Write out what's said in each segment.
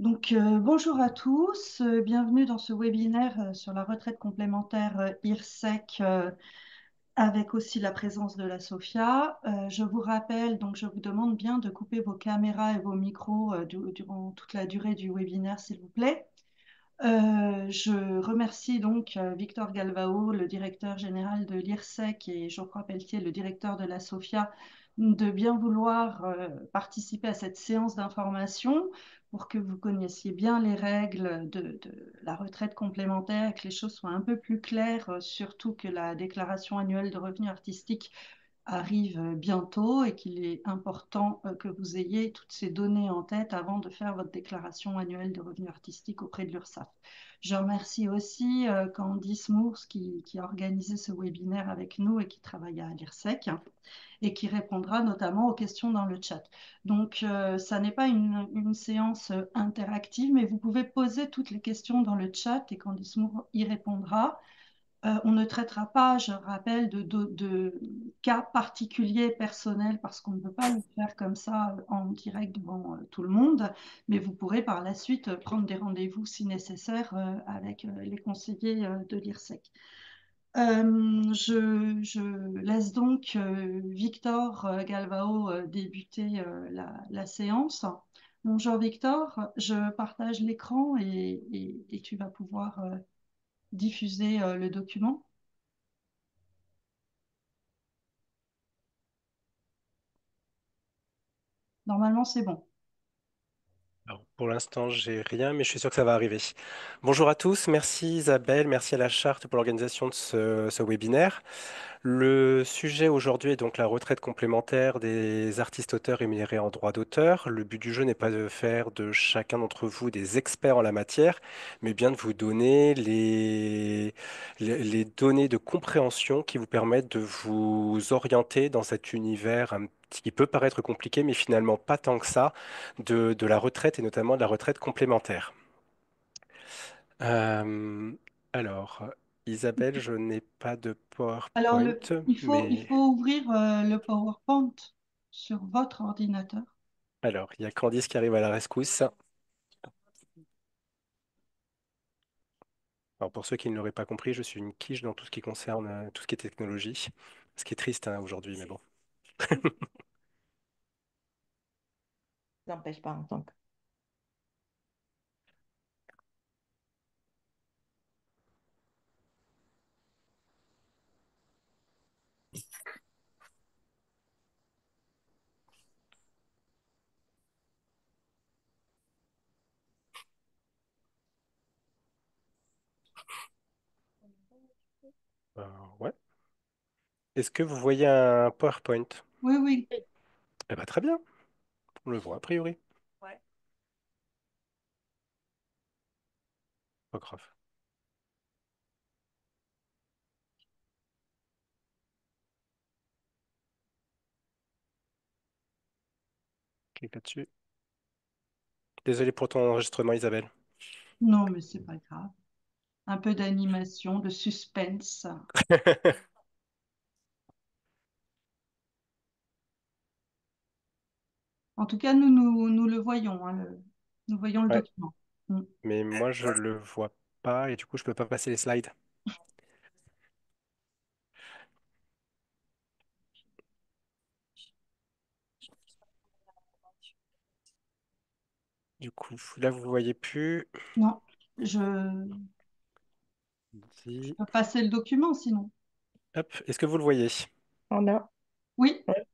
Bonjour à tous, bienvenue dans ce webinaire sur la retraite complémentaire IRSEC avec aussi la présence de la SOFIA. Je vous rappelle, donc je vous demande bien de couper vos caméras et vos micros durant toute la durée du webinaire, s'il vous plaît. Je remercie donc Victor Galvao, le directeur général de l'IRSEC, et Geoffroy Pelletier, le directeur de la SOFIA, de bien vouloir participer à cette séance d'information pour que vous connaissiez bien les règles de la retraite complémentaire et que les choses soient un peu plus claires, surtout que la déclaration annuelle de revenus artistiques arrive bientôt et qu'il est important que vous ayez toutes ces données en tête avant de faire votre déclaration annuelle de revenus artistiques auprès de l'URSSAF. Je remercie aussi Candice Mours qui a organisé ce webinaire avec nous et qui travaille à l'IRSEC et qui répondra notamment aux questions dans le chat. Ça n'est pas une séance interactive, mais vous pouvez poser toutes les questions dans le chat et Candice Moore y répondra. On ne traitera pas, je rappelle, de cas particuliers personnels parce qu'on ne peut pas le faire comme ça en direct devant tout le monde, mais vous pourrez par la suite prendre des rendez-vous si nécessaire avec les conseillers de l'IRSEC. Je laisse donc Victor Galvao débuter la séance. Bonjour Victor, je partage l'écran et tu vas pouvoir diffuser le document. Normalement, c'est bon. Alors, pour l'instant, j'ai rien, mais je suis sûr que ça va arriver. Bonjour à tous, merci Isabelle, merci à la Charte pour l'organisation de ce webinaire. Le sujet aujourd'hui est donc la retraite complémentaire des artistes-auteurs rémunérés en droit d'auteur. Le but du jeu n'est pas de faire de chacun d'entre vous des experts en la matière, mais bien de vous donner les données de compréhension qui vous permettent de vous orienter dans cet univers qui peut paraître compliqué, mais finalement pas tant que ça, de la retraite et notamment de la retraite complémentaire. Euh, alors, Isabelle, je n'ai pas de Alors, PowerPoint, il mais faut ouvrir le PowerPoint sur votre ordinateur. alors, il y a Candice qui arrive à la rescousse. Alors, pour ceux qui ne l'auraient pas compris, je suis une quiche dans tout ce qui concerne tout ce qui est technologie. Ce qui est triste hein, aujourd'hui, mais bon. N'empêche pas en tant que. Ouais. Est-ce que vous voyez un PowerPoint? Oui, oui. Eh bien, très bien. On le voit a priori. Ouais. Pas grave. Clique là-dessus. Désolé pour ton enregistrement, Isabelle. Non, mais c'est pas grave. Un peu d'animation, de suspense. En tout cas, nous le voyons, hein, nous voyons le Ouais, document. Mm. mais moi, je le vois pas et du coup, je peux pas passer les slides. Du coup, là, vous voyez plus. Non, je Si. peux passer le document sinon. Hop, est-ce que vous le voyez? On a. Oui, Ouais.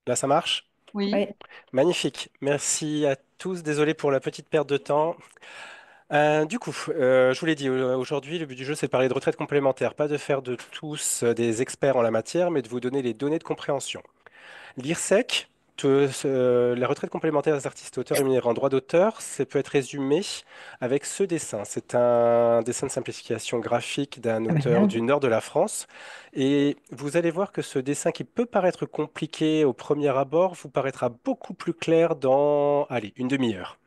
Là, ça marche? oui. Ouais. Magnifique. Merci à tous. Désolé pour la petite perte de temps. Je vous l'ai dit, aujourd'hui, le but du jeu, c'est de parler de retraite complémentaire, pas de faire de tous des experts en la matière, mais de vous donner les données de compréhension. L'IRSEC, la retraite complémentaire des artistes auteurs rémunérés en droit d'auteur, ça peut être résumé avec ce dessin. C'est un dessin de simplification graphique d'un Ah ben auteur non. du nord de la France. Et vous allez voir que ce dessin qui peut paraître compliqué au premier abord vous paraîtra beaucoup plus clair dans, allez, une demi-heure.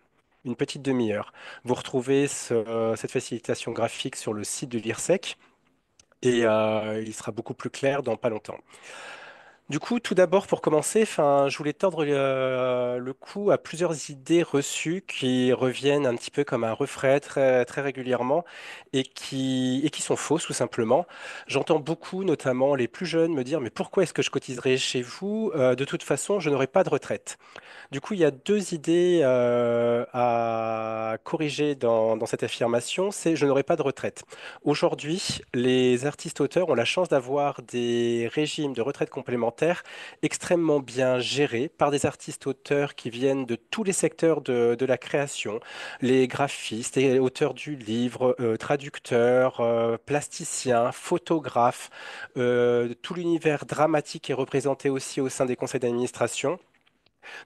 Une petite demi-heure. Vous retrouvez cette facilitation graphique sur le site de l'IRSEC et il sera beaucoup plus clair dans pas longtemps. Du coup, tout d'abord, pour commencer, enfin, je voulais tordre le cou à plusieurs idées reçues qui reviennent un petit peu comme un refrain très, très régulièrement et qui sont fausses, tout simplement. J'entends beaucoup, notamment les plus jeunes, me dire, mais pourquoi est-ce que je cotiserai chez vous? De toute façon, je n'aurai pas de retraite. Du coup, il y a deux idées à corriger dans cette affirmation. C'est je n'aurai pas de retraite. Aujourd'hui, les artistes-auteurs ont la chance d'avoir des régimes de retraite complémentaires extrêmement bien gérés par des artistes-auteurs qui viennent de tous les secteurs de la création, les graphistes, les auteurs du livre, traducteurs, plasticiens, photographes. Tout l'univers dramatique est représenté aussi au sein des conseils d'administration.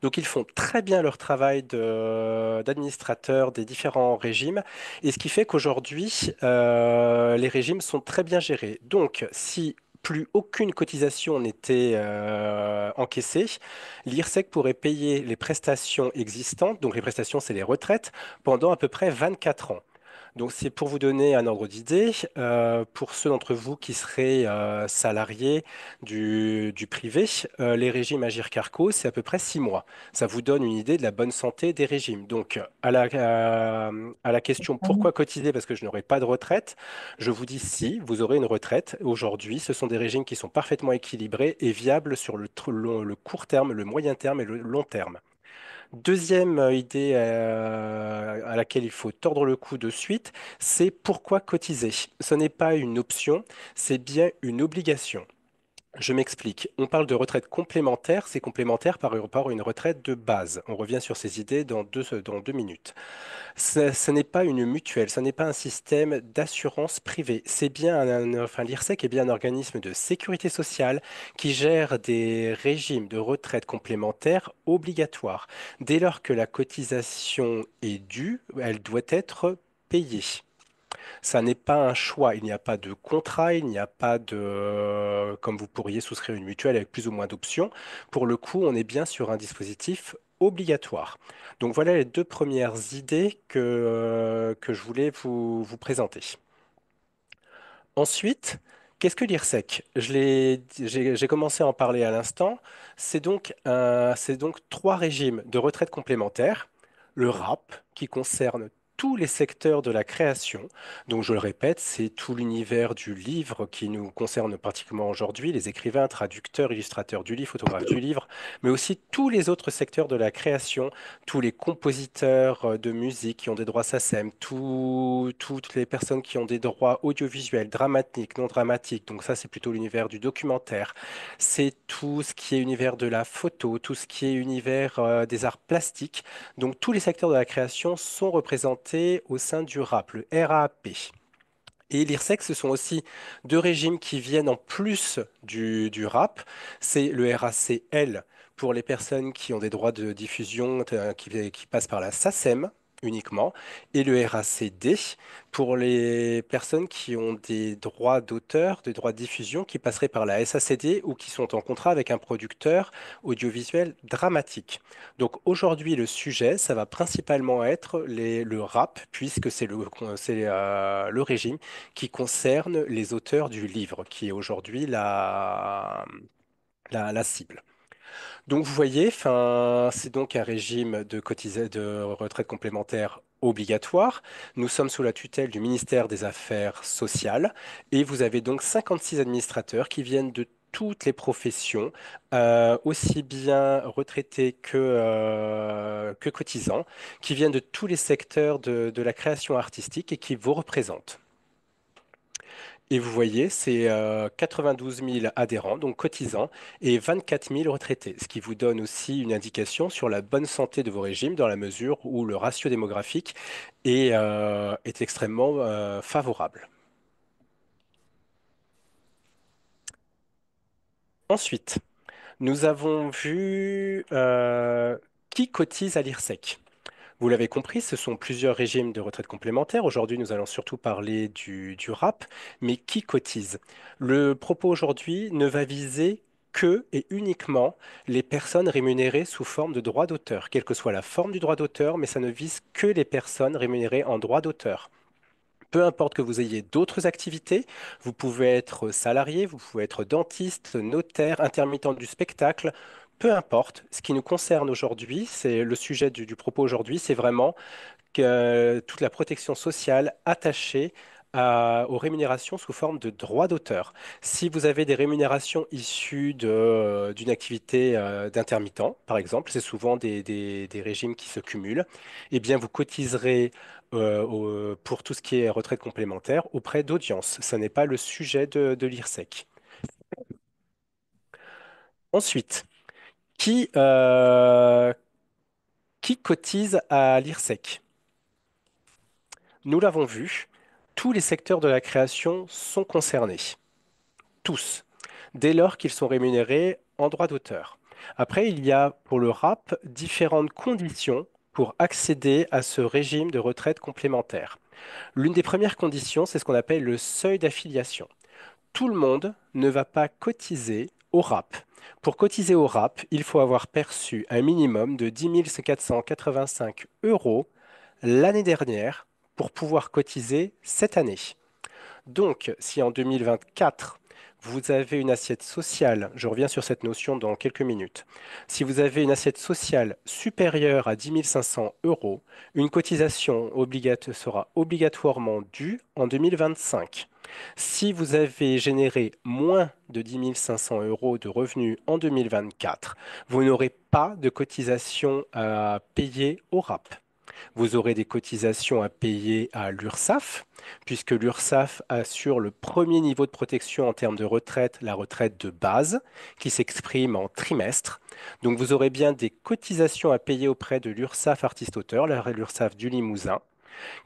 Donc ils font très bien leur travail d'administrateur des différents régimes, et ce qui fait qu'aujourd'hui, les régimes sont très bien gérés. Donc si plus aucune cotisation n'était encaissée, l'IRSEC pourrait payer les prestations existantes, donc les prestations, c'est les retraites, pendant à peu près 24 ans. Donc c'est pour vous donner un ordre d'idée, pour ceux d'entre vous qui seraient salariés du privé, les régimes Agir Carco, c'est à peu près 6 mois. Ça vous donne une idée de la bonne santé des régimes. Donc à la question pourquoi cotiser parce que je n'aurai pas de retraite, je vous dis si, vous aurez une retraite. Aujourd'hui, ce sont des régimes qui sont parfaitement équilibrés et viables sur le court terme, le moyen terme et le long terme. Deuxième idée à laquelle il faut tordre le cou de suite, c'est pourquoi cotiser. Ce n'est pas une option, c'est bien une obligation. Je m'explique. On parle de retraite complémentaire, c'est complémentaire par rapport à une retraite de base. On revient sur ces idées dans deux minutes. Ce n'est pas une mutuelle, ce n'est pas un système d'assurance privée. C'est bien enfin, l'IRSEC est bien un organisme de sécurité sociale qui gère des régimes de retraite complémentaires obligatoires. Dès lors que la cotisation est due, elle doit être payée. Ça n'est pas un choix, il n'y a pas de contrat, il n'y a pas comme vous pourriez souscrire une mutuelle avec plus ou moins d'options. Pour le coup, on est bien sur un dispositif obligatoire. Donc voilà les deux premières idées que je voulais vous présenter. Ensuite, qu'est-ce que l'IRSEC? J'ai commencé à en parler à l'instant. C'est donc trois régimes de retraite complémentaire. Le RAP, qui concerne tous les secteurs de la création. Donc, je le répète, c'est tout l'univers du livre qui nous concerne particulièrement aujourd'hui, les écrivains, traducteurs, illustrateurs du livre, photographes du livre, mais aussi tous les autres secteurs de la création, tous les compositeurs de musique qui ont des droits SACEM, toutes les personnes qui ont des droits audiovisuels, dramatiques, non dramatiques. Donc ça, c'est plutôt l'univers du documentaire. C'est tout ce qui est univers de la photo, tout ce qui est univers des arts plastiques. Donc tous les secteurs de la création sont représentés au sein du RAP, le RAP. Et l'IRSEC, ce sont aussi deux régimes qui viennent en plus du RAP. C'est le RACL pour les personnes qui ont des droits de diffusion qui passent par la SACEM uniquement, et le RACD pour les personnes qui ont des droits d'auteur, des droits de diffusion qui passeraient par la SACD ou qui sont en contrat avec un producteur audiovisuel dramatique. Donc aujourd'hui, le sujet, ça va principalement être le RAP, puisque c'est le régime qui concerne les auteurs du livre, qui est aujourd'hui la cible. Donc vous voyez, c'est donc un régime de retraite complémentaire obligatoire. Nous sommes sous la tutelle du ministère des Affaires sociales et vous avez donc 56 administrateurs qui viennent de toutes les professions, aussi bien retraités que cotisants, qui viennent de tous les secteurs de la création artistique et qui vous représentent. Et vous voyez, c'est 92 000 adhérents, donc cotisants, et 24 000 retraités, ce qui vous donne aussi une indication sur la bonne santé de vos régimes dans la mesure où le ratio démographique est extrêmement favorable. Ensuite, nous avons vu qui cotise à l'IRSEC. Vous l'avez compris, ce sont plusieurs régimes de retraite complémentaire. Aujourd'hui, nous allons surtout parler du RAP, mais qui cotise? Le propos aujourd'hui ne va viser que et uniquement les personnes rémunérées sous forme de droit d'auteur, quelle que soit la forme du droit d'auteur, mais ça ne vise que les personnes rémunérées en droit d'auteur. Peu importe que vous ayez d'autres activités, vous pouvez être salarié, vous pouvez être dentiste, notaire, intermittent du spectacle, peu importe. Ce qui nous concerne aujourd'hui, c'est le sujet du propos aujourd'hui, c'est vraiment que toute la protection sociale attachée aux rémunérations sous forme de droits d'auteur. Si vous avez des rémunérations issues d'une activité d'intermittent, par exemple, c'est souvent des régimes qui se cumulent, eh bien vous cotiserez pour tout ce qui est retraite complémentaire auprès d'audience. Ce n'est pas le sujet de l'IRSEC. Ensuite, qui, euh, qui cotise à l'IRSEC? Nous l'avons vu, tous les secteurs de la création sont concernés, tous, dès lors qu'ils sont rémunérés en droit d'auteur. Après, il y a pour le rap différentes conditions pour accéder à ce régime de retraite complémentaire. L'une des premières conditions, c'est ce qu'on appelle le seuil d'affiliation. Tout le monde ne va pas cotiser au rap. Pour cotiser au rap, il faut avoir perçu un minimum de 10 485 euros l'année dernière pour pouvoir cotiser cette année. Donc, si en 2024, vous avez une assiette sociale, je reviens sur cette notion dans quelques minutes, si vous avez une assiette sociale supérieure à 10 500 euros, une cotisation sera obligatoirement due en 2025. Si vous avez généré moins de 10 500 euros de revenus en 2024, vous n'aurez pas de cotisation à payer au RAP. Vous aurez des cotisations à payer à l'URSSAF, puisque l'URSSAF assure le premier niveau de protection en termes de retraite, la retraite de base, qui s'exprime en trimestre. Donc vous aurez bien des cotisations à payer auprès de l'URSSAF artiste-auteur, l'URSSAF du Limousin,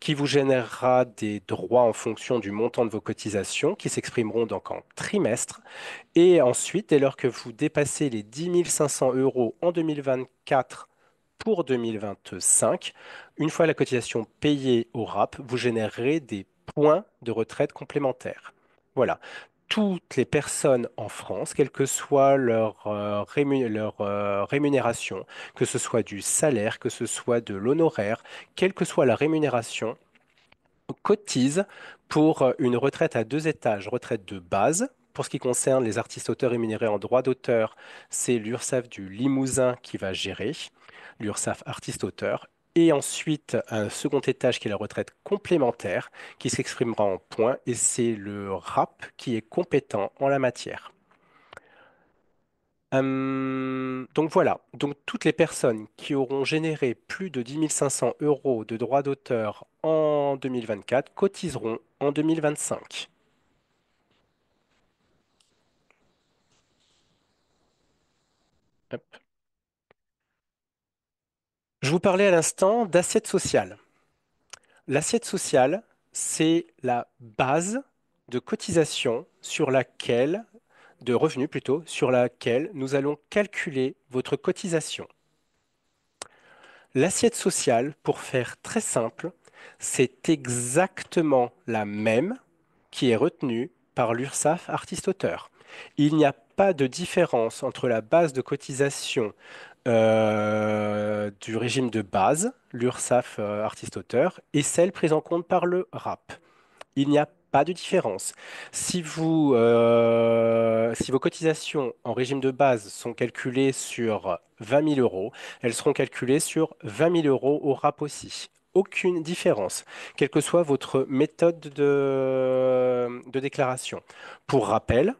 qui vous générera des droits en fonction du montant de vos cotisations, qui s'exprimeront donc en trimestre. Et ensuite, dès lors que vous dépassez les 10 500 euros en 2024 pour 2025, une fois la cotisation payée au RAP, vous générerez des points de retraite complémentaires. Voilà. Toutes les personnes en France, quelle que soit leur rémunération, que ce soit du salaire, que ce soit de l'honoraire, quelle que soit la rémunération, cotise pour une retraite à deux étages, retraite de base. Pour ce qui concerne les artistes auteurs rémunérés en droit d'auteur, c'est l'URSSAF du Limousin qui va gérer, l'URSSAF artiste auteur. Et ensuite, un second étage qui est la retraite complémentaire, qui s'exprimera en points, et c'est le RAP qui est compétent en la matière. Donc voilà, donc toutes les personnes qui auront généré plus de 10 500 euros de droits d'auteur en 2024 cotiseront en 2025. Hop. Je vous parlais à l'instant d'assiette sociale. L'assiette sociale, c'est la base de cotisation sur laquelle, de revenus plutôt, sur laquelle nous allons calculer votre cotisation. L'assiette sociale, pour faire très simple, c'est exactement la même qui est retenue par l'URSSAF artiste-auteur. Il n'y a pas de différence entre la base de cotisation du régime de base, l'URSSAF artiste-auteur, et celle prise en compte par le RAP. Il n'y a pas de différence. Si vos cotisations en régime de base sont calculées sur 20 000 euros, elles seront calculées sur 20 000 euros au RAP aussi. Aucune différence, quelle que soit votre méthode de déclaration. Pour rappel,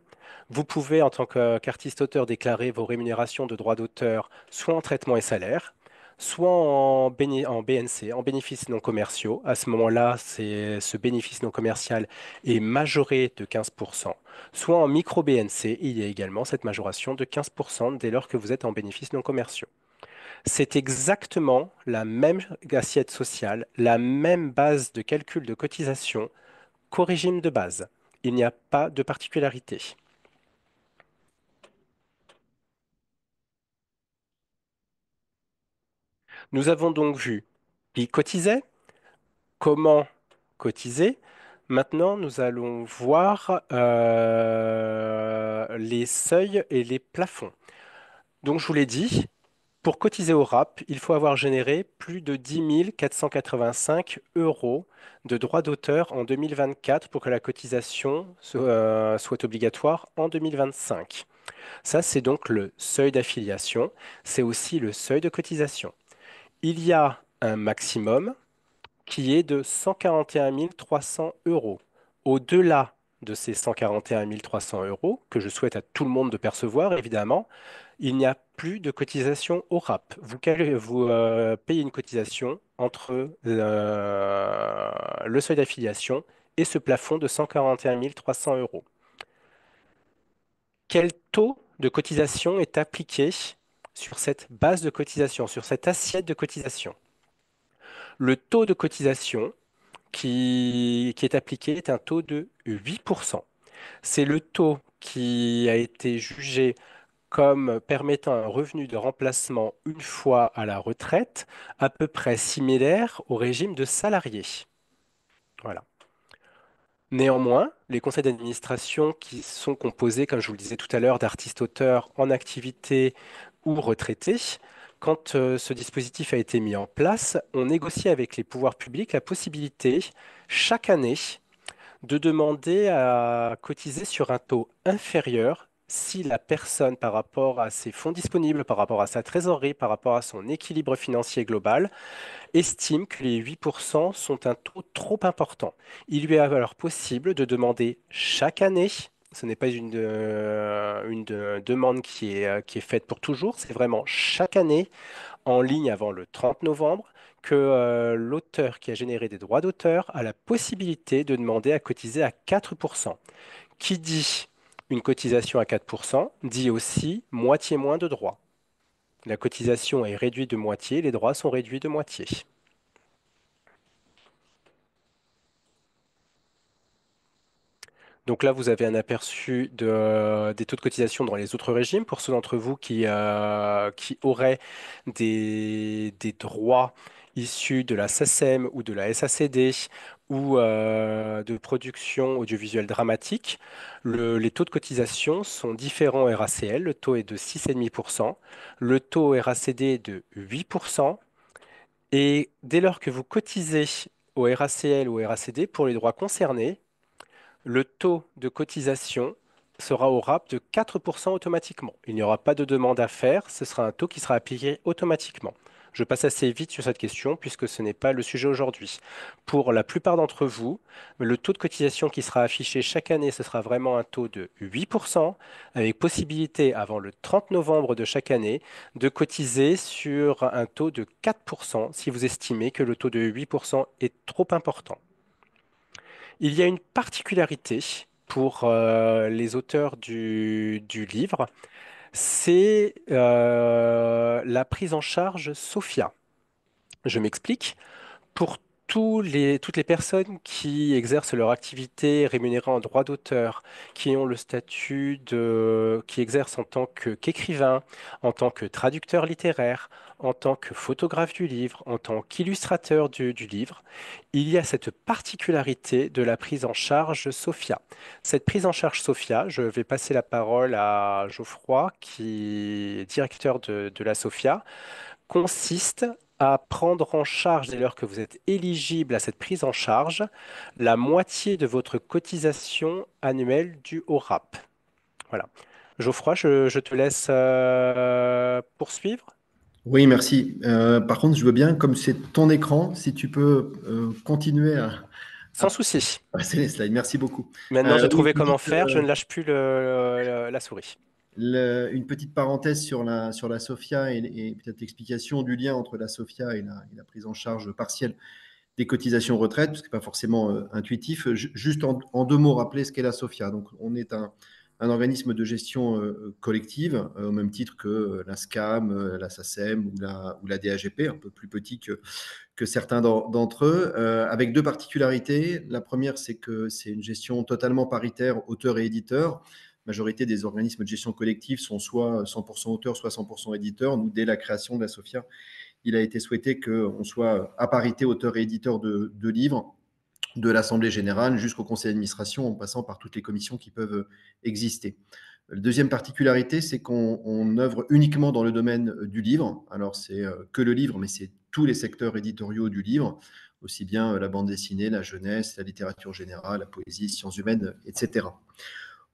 vous pouvez, en tant qu'artiste-auteur, déclarer vos rémunérations de droits d'auteur soit en traitement et salaire, soit en BNC, en bénéfices non commerciaux. À ce moment-là, ce bénéfice non commercial est majoré de 15%, soit en micro-BNC, il y a également cette majoration de 15% dès lors que vous êtes en bénéfices non commerciaux. C'est exactement la même assiette sociale, la même base de calcul de cotisation qu'au régime de base. Il n'y a pas de particularité. Nous avons donc vu qui cotisait, comment cotiser. Maintenant, nous allons voir les seuils et les plafonds. Donc, je vous l'ai dit, Pour cotiser au RAP, il faut avoir généré plus de 10 485 euros de droits d'auteur en 2024 pour que la cotisation soit obligatoire en 2025. Ça, c'est donc le seuil d'affiliation. C'est aussi le seuil de cotisation. Il y a un maximum qui est de 141 300 euros. Au-delà de ces 141 300 euros, que je souhaite à tout le monde de percevoir, évidemment, il n'y a plus de cotisation au RAP. Vous payez une cotisation entre le seuil d'affiliation et ce plafond de 141 300 euros. Quel taux de cotisation est appliqué sur cette base de cotisation, sur cette assiette de cotisation? Le taux de cotisation qui est appliqué est un taux de 8%. C'est le taux qui a été jugé comme permettant un revenu de remplacement une fois à la retraite, à peu près similaire au régime de salarié. Voilà. Néanmoins, les conseils d'administration qui sont composés, comme je vous le disais tout à l'heure, d'artistes-auteurs en activité ou retraités, quand ce dispositif a été mis en place, on négocie avec les pouvoirs publics la possibilité, chaque année, de demander à cotiser sur un taux inférieur si la personne, par rapport à ses fonds disponibles, par rapport à sa trésorerie, par rapport à son équilibre financier global, estime que les 8% sont un taux trop important. Il lui est alors possible de demander chaque année, ce n'est pas une demande qui est faite pour toujours, c'est vraiment chaque année, en ligne avant le 30 novembre, que l'auteur qui a généré des droits d'auteur a la possibilité de demander à cotiser à 4%. Qui dit une cotisation à 4% dit aussi moitié moins de droits. La cotisation est réduite de moitié, les droits sont réduits de moitié. Donc là, vous avez un aperçu des taux de cotisation dans les autres régimes. Pour ceux d'entre vous qui auraient des droits issus de la SACEM ou de la SACD ou de production audiovisuelle dramatique, les taux de cotisation sont différents au RACL. Le taux est de 6,5%, le taux au RACD est de 8%. Et dès lors que vous cotisez au RACL ou au RACD pour les droits concernés, le taux de cotisation sera au RAP de 4% automatiquement. Il n'y aura pas de demande à faire, ce sera un taux qui sera appliqué automatiquement. Je passe assez vite sur cette question puisque ce n'est pas le sujet aujourd'hui. Pour la plupart d'entre vous, le taux de cotisation qui sera affiché chaque année, ce sera vraiment un taux de 8%, avec possibilité avant le 30 novembre de chaque année de cotiser sur un taux de 4% si vous estimez que le taux de 8% est trop important. Il y a une particularité pour les auteurs du livre, c'est la prise en charge SOFIA. Je m'explique. Pour toutes les personnes qui exercent leur activité rémunérée en droit d'auteur, qui ont le statut qui exercent en tant qu'écrivain, en tant que traducteur littéraire, en tant que photographe du livre, en tant qu'illustrateur du livre, il y a cette particularité de la prise en charge SOFIA. Cette prise en charge SOFIA, je vais passer la parole à Geoffroy, qui est directeur de la SOFIA, consiste à prendre en charge, dès lors que vous êtes éligible à cette prise en charge, la moitié de votre cotisation annuelle due au RAP. Voilà. Geoffroy, je te laisse poursuivre. Oui, merci. Par contre, je veux bien, comme c'est ton écran, si tu peux continuer Sans à souci. passer les slides. Merci beaucoup. Maintenant, j'ai Oui, trouvé comment faire. Je ne lâche plus la souris. une petite parenthèse sur la SOFIA et peut-être l'explication du lien entre la SOFIA et la prise en charge partielle des cotisations retraite, parce que ce n'est pas forcément intuitif. Juste en deux mots, rappeler ce qu'est la SOFIA. Donc, on est un organisme de gestion collective, au même titre que la SCAM, la SACEM ou la DAGP, un peu plus petit que certains d'entre eux, avec deux particularités. La première, c'est que c'est une gestion totalement paritaire, auteurs et éditeurs. La majorité des organismes de gestion collective sont soit 100% auteurs, soit 100% éditeurs. Nous, dès la création de la SOFIA, il a été souhaité qu'on soit à parité auteur et éditeur de livres, de l'Assemblée générale jusqu'au conseil d'administration, en passant par toutes les commissions qui peuvent exister. La deuxième particularité, c'est qu'on œuvre uniquement dans le domaine du livre. Alors, c'est que le livre, mais c'est tous les secteurs éditoriaux du livre, aussi bien la bande dessinée, la jeunesse, la littérature générale, la poésie, sciences humaines, etc.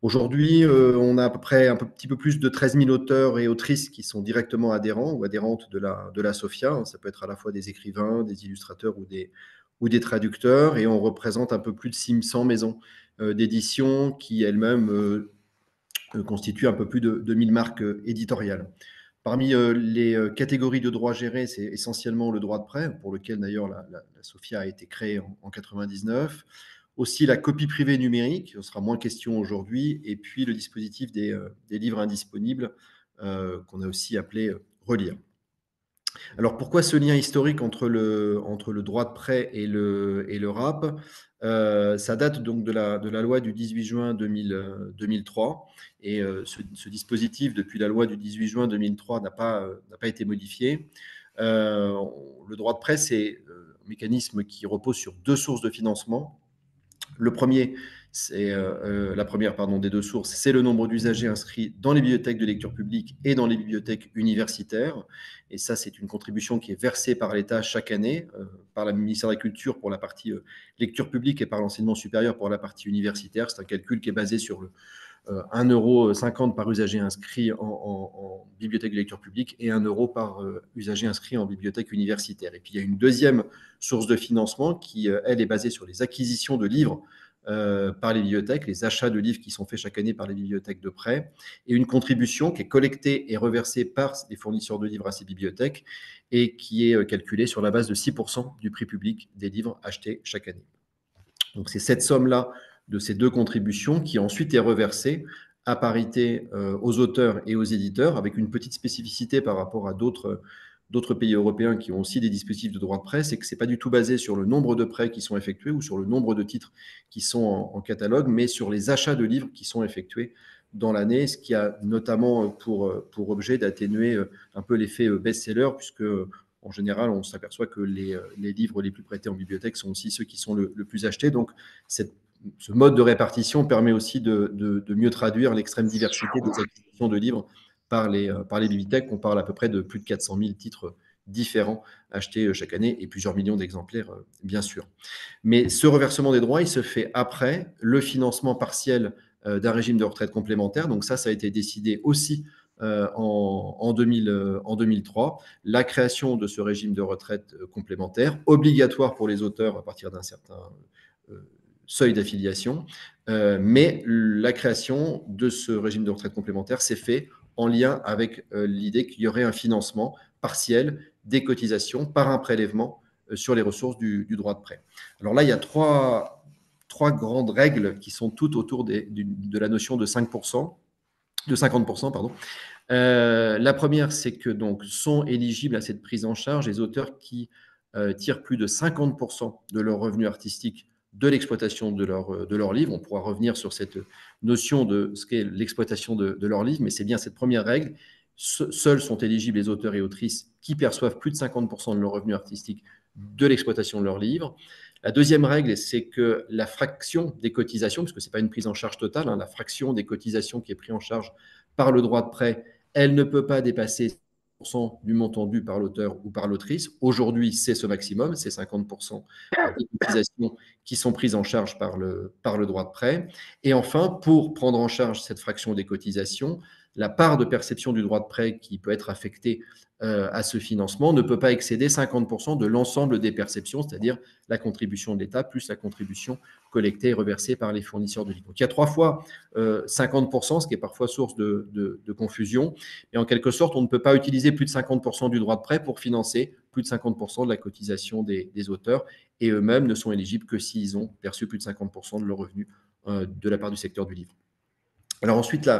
Aujourd'hui, on a à peu près un petit peu plus de 13 000 auteurs et autrices qui sont directement adhérents ou adhérentes de la SOFIA. Ça peut être à la fois des écrivains, des illustrateurs ou des traducteurs. Et on représente un peu plus de 600 maisons d'édition qui elles-mêmes constituent un peu plus de 1000 marques éditoriales. Parmi les catégories de droits gérés, c'est essentiellement le droit de prêt, pour lequel d'ailleurs la SOFIA a été créée en 99. Aussi la copie privée numérique, ce sera moins question aujourd'hui, et puis le dispositif des livres indisponibles, qu'on a aussi appelé relire. Alors pourquoi ce lien historique entre le droit de prêt et le RAP? Ça date donc de la loi du 18 juin 2003, et ce dispositif, depuis la loi du 18 juin 2003, n'a pas été modifié. Le droit de prêt, c'est un mécanisme qui repose sur deux sources de financement. Le premier, c'est la première des deux sources, c'est le nombre d'usagers inscrits dans les bibliothèques de lecture publique et dans les bibliothèques universitaires. Et ça, c'est une contribution qui est versée par l'État chaque année, par le ministère de la Culture pour la partie lecture publique et par l'enseignement supérieur pour la partie universitaire. C'est un calcul qui est basé sur le 1,50 € par usager inscrit en bibliothèque de lecture publique et 1 € par usager inscrit en bibliothèque universitaire. Et puis il y a une deuxième source de financement qui, elle, est basée sur les acquisitions de livres par les bibliothèques, les achats de livres qui sont faits chaque année par les bibliothèques de prêt, et une contribution qui est collectée et reversée par les fournisseurs de livres à ces bibliothèques et qui est calculée sur la base de 6% du prix public des livres achetés chaque année. Donc c'est cette somme-là de ces deux contributions qui ensuite est reversée à parité aux auteurs et aux éditeurs, avec une petite spécificité par rapport à d'autres pays européens qui ont aussi des dispositifs de droit de prêt, c'est que ce n'est pas du tout basé sur le nombre de prêts qui sont effectués ou sur le nombre de titres qui sont en catalogue, mais sur les achats de livres qui sont effectués dans l'année, ce qui a notamment pour objet d'atténuer un peu l'effet best-seller, puisque en général, on s'aperçoit que les livres les plus prêtés en bibliothèque sont aussi ceux qui sont le plus achetés. Donc, ce mode de répartition permet aussi de mieux traduire l'extrême diversité des acquisitions de livres par les bibliothèques. On parle à peu près de plus de 400 000 titres différents achetés chaque année et plusieurs millions d'exemplaires, bien sûr. Mais ce reversement des droits, il se fait après le financement partiel d'un régime de retraite complémentaire. Donc ça a été décidé aussi en 2003, la création de ce régime de retraite complémentaire, obligatoire pour les auteurs à partir d'un certain seuil d'affiliation, mais la création de ce régime de retraite complémentaire s'est fait en lien avec l'idée qu'il y aurait un financement partiel des cotisations par un prélèvement sur les ressources du droit de prêt. Alors là, il y a trois grandes règles qui sont toutes autour de la notion de 5%, de 50%, pardon. La première, c'est que donc sont éligibles à cette prise en charge les auteurs qui tirent plus de 50% de leurs revenus artistiques de l'exploitation de leur livre. On pourra revenir sur cette notion de ce qu'est l'exploitation de leur livre, mais c'est bien cette première règle. Seuls sont éligibles les auteurs et autrices qui perçoivent plus de 50% de leurs revenus artistiques de l'exploitation de leur livre. La deuxième règle, c'est que la fraction des cotisations, puisque ce n'est pas une prise en charge totale, la fraction des cotisations qui est prise en charge par le droit de prêt, elle ne peut pas dépasser 50% du montant dû par l'auteur ou par l'autrice. Aujourd'hui, c'est ce maximum, c'est 50% des cotisations qui sont prises en charge par le droit de prêt. Et enfin, pour prendre en charge cette fraction des cotisations, la part de perception du droit de prêt qui peut être affectée à ce financement ne peut pas excéder 50% de l'ensemble des perceptions, c'est-à-dire la contribution de l'État plus la contribution collectée et reversée par les fournisseurs de livres. Donc il y a 3 fois 50%, ce qui est parfois source de confusion. Et en quelque sorte, on ne peut pas utiliser plus de 50% du droit de prêt pour financer plus de 50% de la cotisation des auteurs, et eux-mêmes ne sont éligibles que s'ils ont perçu plus de 50% de leurs revenus de la part du secteur du livre. Alors ensuite,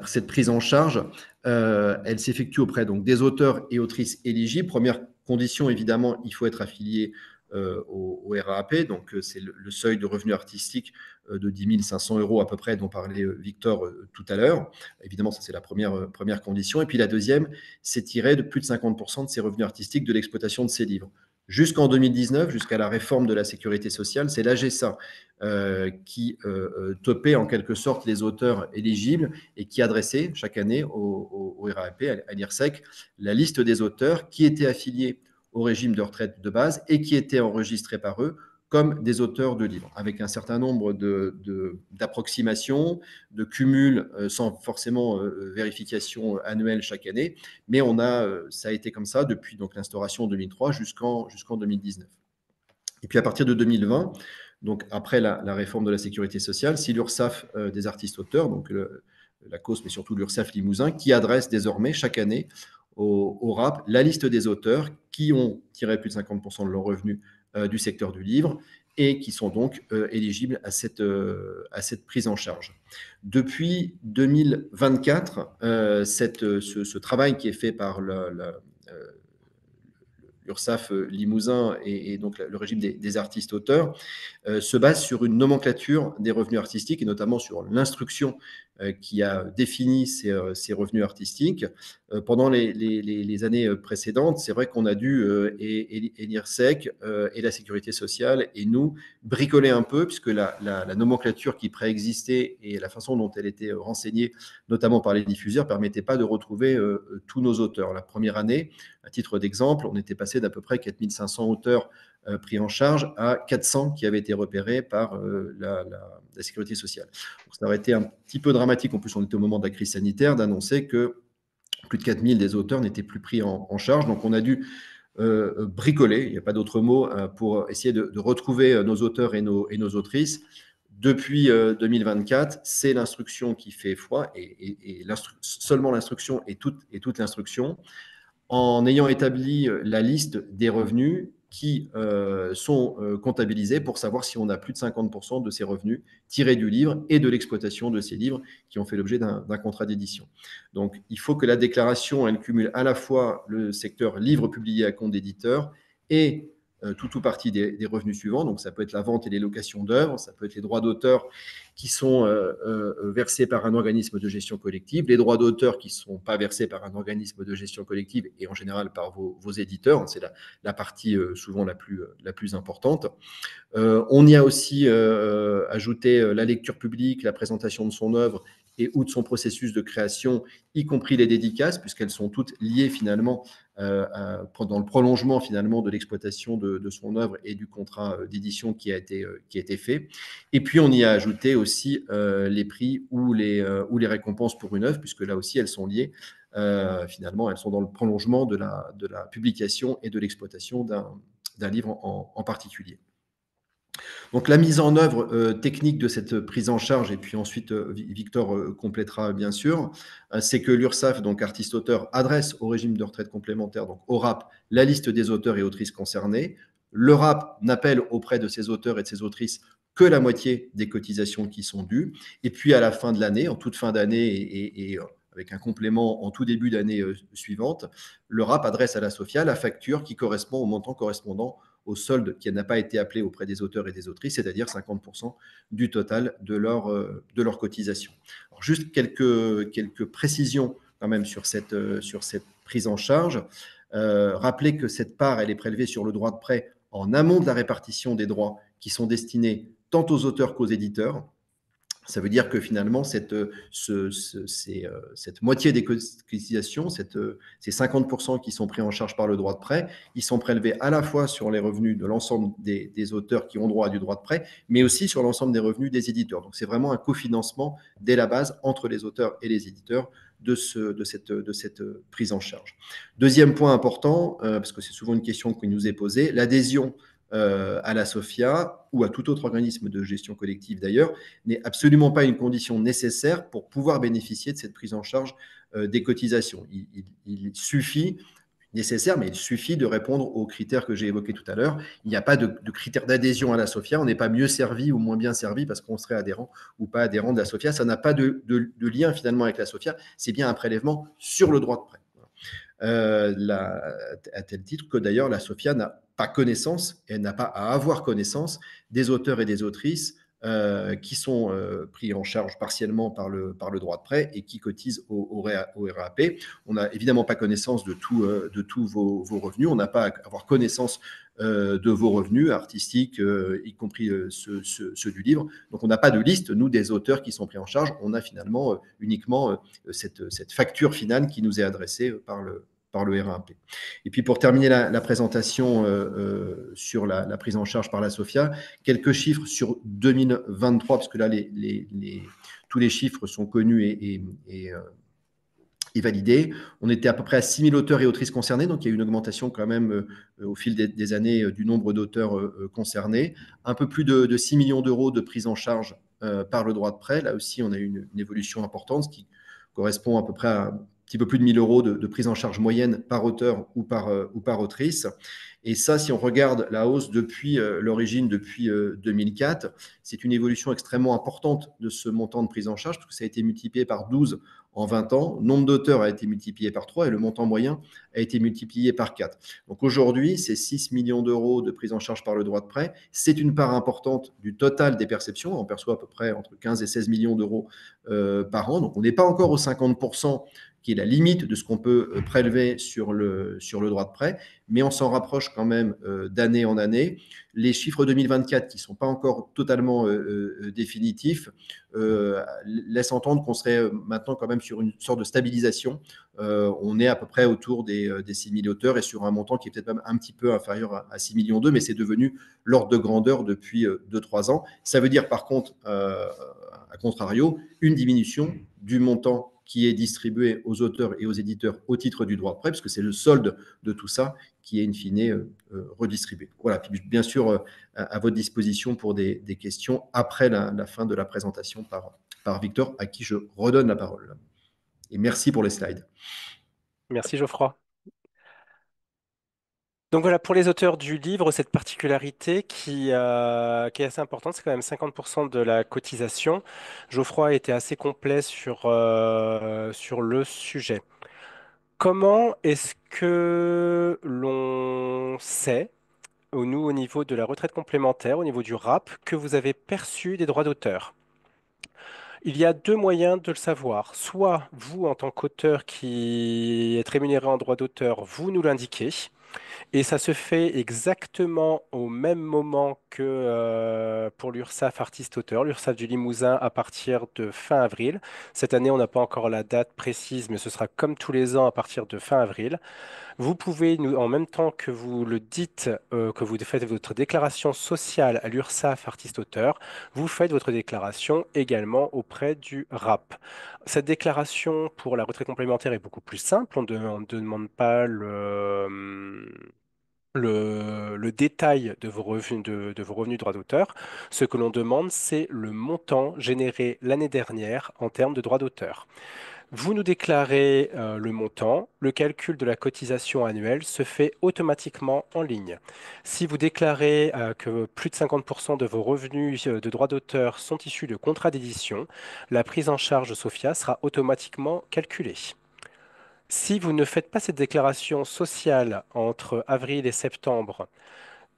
cette prise en charge, elle s'effectue auprès donc, des auteurs et autrices éligibles. Première condition, évidemment, il faut être affilié au RAP, donc c'est le seuil de revenu artistique de 10 500 € à peu près, dont parlait Victor tout à l'heure. Évidemment, ça c'est la première condition. Et puis la deuxième, c'est tirer de plus de 50% de ses revenus artistiques de l'exploitation de ses livres. Jusqu'en 2019, jusqu'à la réforme de la sécurité sociale, c'est l'AGESA qui topait en quelque sorte les auteurs éligibles et qui adressait chaque année au RAP, à l'IRSEC, la liste des auteurs qui étaient affiliés au régime de retraite de base et qui étaient enregistrés par eux comme des auteurs de livres, avec un certain nombre d'approximations, de cumuls sans forcément vérification annuelle chaque année, mais ça a été comme ça depuis l'instauration en 2003 jusqu'en 2019. Et puis à partir de 2020, donc après la réforme de la sécurité sociale, si l'URSSAF des artistes-auteurs, donc la COS, mais surtout l'URSSAF Limousin, qui adresse désormais chaque année au RAP la liste des auteurs qui ont tiré plus de 50% de leurs revenus du secteur du livre et qui sont donc éligibles à cette prise en charge. Depuis 2024, ce travail qui est fait par l'URSSAF Limousin et donc le régime des artistes-auteurs se base sur une nomenclature des revenus artistiques et notamment sur l'instruction qui a défini ces revenus artistiques. Pendant les années précédentes, c'est vrai qu'on a dû, et l'IRSEC et la Sécurité sociale et nous, bricoler un peu, puisque la nomenclature qui préexistait et la façon dont elle était renseignée, notamment par les diffuseurs, ne permettait pas de retrouver tous nos auteurs. La première année, à titre d'exemple, on était passé d'à peu près 4500 auteurs pris en charge à 400 qui avaient été repérés par la sécurité sociale. Donc, ça aurait été un petit peu dramatique, en plus on était au moment de la crise sanitaire, d'annoncer que plus de 4000 des auteurs n'étaient plus pris en charge. Donc on a dû bricoler, il n'y a pas d'autre mot, pour essayer de retrouver nos auteurs et nos autrices. Depuis 2024, c'est l'instruction qui fait foi, et seulement l'instruction et toute l'instruction, en ayant établi la liste des revenus qui sont comptabilisés pour savoir si on a plus de 50% de ces revenus tirés du livre et de l'exploitation de ces livres qui ont fait l'objet d'un contrat d'édition. Donc, il faut que la déclaration, elle cumule à la fois le secteur livre publié à compte d'éditeur et tout ou partie des revenus suivants. Donc, ça peut être la vente et les locations d'œuvres, ça peut être les droits d'auteur qui sont versés par un organisme de gestion collective, les droits d'auteur qui ne sont pas versés par un organisme de gestion collective et en général par vos éditeurs. C'est la partie souvent la plus importante. On y a aussi ajouté la lecture publique, la présentation de son œuvre et ou de son processus de création, y compris les dédicaces, puisqu'elles sont toutes liées finalement dans le prolongement finalement de l'exploitation de son œuvre et du contrat d'édition qui a été fait. Et puis on y a ajouté aussi les prix ou les récompenses pour une œuvre, puisque là aussi elles sont liées. Finalement, elles sont dans le prolongement de la publication et de l'exploitation d'un livre en particulier. Donc la mise en œuvre technique de cette prise en charge, et puis ensuite Victor complétera bien sûr, c'est que l'URSSAF, donc artiste-auteur, adresse au régime de retraite complémentaire, donc au RAP, la liste des auteurs et autrices concernés. Le RAP n'appelle auprès de ces auteurs et de ces autrices que la moitié des cotisations qui sont dues. Et puis à la fin de l'année, en toute fin d'année et avec un complément en tout début d'année suivante, le RAP adresse à la SOFIA la facture qui correspond au montant correspondant au solde qui n'a pas été appelé auprès des auteurs et des autrices, c'est-à-dire 50% du total de leur cotisation. Alors, juste quelques précisions quand même sur cette prise en charge. Rappelez que cette part, elle est prélevée sur le droit de prêt en amont de la répartition des droits qui sont destinés tant aux auteurs qu'aux éditeurs. Ça veut dire que finalement, cette moitié des cotisations, ces 50% qui sont pris en charge par le droit de prêt, ils sont prélevés à la fois sur les revenus de l'ensemble des auteurs qui ont droit à du droit de prêt, mais aussi sur l'ensemble des revenus des éditeurs. Donc, c'est vraiment un cofinancement dès la base entre les auteurs et les éditeurs de cette prise en charge. Deuxième point important, parce que c'est souvent une question qui nous est posée, l'adhésion à la SOFIA ou à tout autre organisme de gestion collective d'ailleurs, n'est absolument pas une condition nécessaire pour pouvoir bénéficier de cette prise en charge des cotisations. Il suffit, nécessaire, mais il suffit de répondre aux critères que j'ai évoqués tout à l'heure. Il n'y a pas de critères d'adhésion à la SOFIA, on n'est pas mieux servi ou moins bien servi parce qu'on serait adhérent ou pas adhérent de la SOFIA, ça n'a pas de lien finalement avec la SOFIA, c'est bien un prélèvement sur le droit de prêt. À tel titre que d'ailleurs la SOFIA n'a pas connaissance, elle n'a pas à avoir connaissance des auteurs et des autrices qui sont pris en charge partiellement par le droit de prêt et qui cotisent au RAP. On n'a évidemment pas connaissance de tous vos revenus. On n'a pas à avoir connaissance de vos revenus artistiques, y compris ceux du livre. Donc, on n'a pas de liste, nous, des auteurs qui sont pris en charge. On a finalement uniquement cette facture finale qui nous est adressée par le RAP. Et puis, pour terminer la présentation sur la prise en charge par la SOFIA, quelques chiffres sur 2023, parce que là, tous les chiffres sont connus et validé. On était à peu près à 6 000 auteurs et autrices concernés, donc il y a eu une augmentation quand même au fil des années du nombre d'auteurs concernés. Un peu plus de 6 millions d'euros de prise en charge par le droit de prêt. Là aussi, on a eu une évolution importante, ce qui correspond à peu près à un petit peu plus de 1 000 euros de prise en charge moyenne par auteur ou par autrice. Et ça, si on regarde la hausse depuis l'origine, depuis 2004, c'est une évolution extrêmement importante de ce montant de prise en charge, parce que ça a été multiplié par 12 en 20 ans. Le nombre d'auteurs a été multiplié par 3 et le montant moyen a été multiplié par 4. Donc aujourd'hui, c'est 6 millions d'euros de prise en charge par le droit de prêt. C'est une part importante du total des perceptions. On perçoit à peu près entre 15 et 16 millions d'euros par an. Donc on n'est pas encore aux 50%, qui est la limite de ce qu'on peut prélever sur le droit de prêt, mais on s'en rapproche quand même d'année en année. Les chiffres 2024, qui ne sont pas encore totalement définitifs, laissent entendre qu'on serait maintenant quand même sur une sorte de stabilisation. On est à peu près autour des 6 000 auteurs et sur un montant qui est peut-être même un petit peu inférieur à 6 millions d'euros, mais c'est devenu l'ordre de grandeur depuis 2-3 ans. Ça veut dire par contre, à contrario, une diminution du montant qui est distribué aux auteurs et aux éditeurs au titre du droit de prêt, parce que c'est le solde de tout ça qui est in fine redistribué. Voilà, puis bien sûr, à votre disposition pour des questions après la fin de la présentation par Victor, à qui je redonne la parole. Et merci pour les slides. Merci Geoffroy. Donc voilà, pour les auteurs du livre, cette particularité qui est assez importante, c'est quand même 50% de la cotisation. Geoffroy a été assez complet sur le sujet. Comment est-ce que l'on sait, nous, au niveau de la retraite complémentaire, au niveau du RAP, que vous avez perçu des droits d'auteur? Il y a deux moyens de le savoir. Soit vous, en tant qu'auteur qui êtes rémunéré en droit d'auteur, vous nous l'indiquez. Et ça se fait exactement au même moment que pour l'URSSAF artiste-auteur, l'URSSAF du Limousin à partir de fin avril. Cette année, on n'a pas encore la date précise, mais ce sera comme tous les ans à partir de fin avril. Vous pouvez, en même temps que vous le dites, que vous faites votre déclaration sociale à l'URSSAF artiste-auteur, vous faites votre déclaration également auprès du RAP. Cette déclaration pour la retraite complémentaire est beaucoup plus simple. On ne demande pas le détail de vos revenus, de vos revenus droit d'auteur. Ce que l'on demande, c'est le montant généré l'année dernière en termes de droit d'auteur. Vous nous déclarez le montant, le calcul de la cotisation annuelle se fait automatiquement en ligne. Si vous déclarez que plus de 50% de vos revenus de droit d'auteur sont issus de contrats d'édition, la prise en charge de SOFIA sera automatiquement calculée. Si vous ne faites pas cette déclaration sociale entre avril et septembre,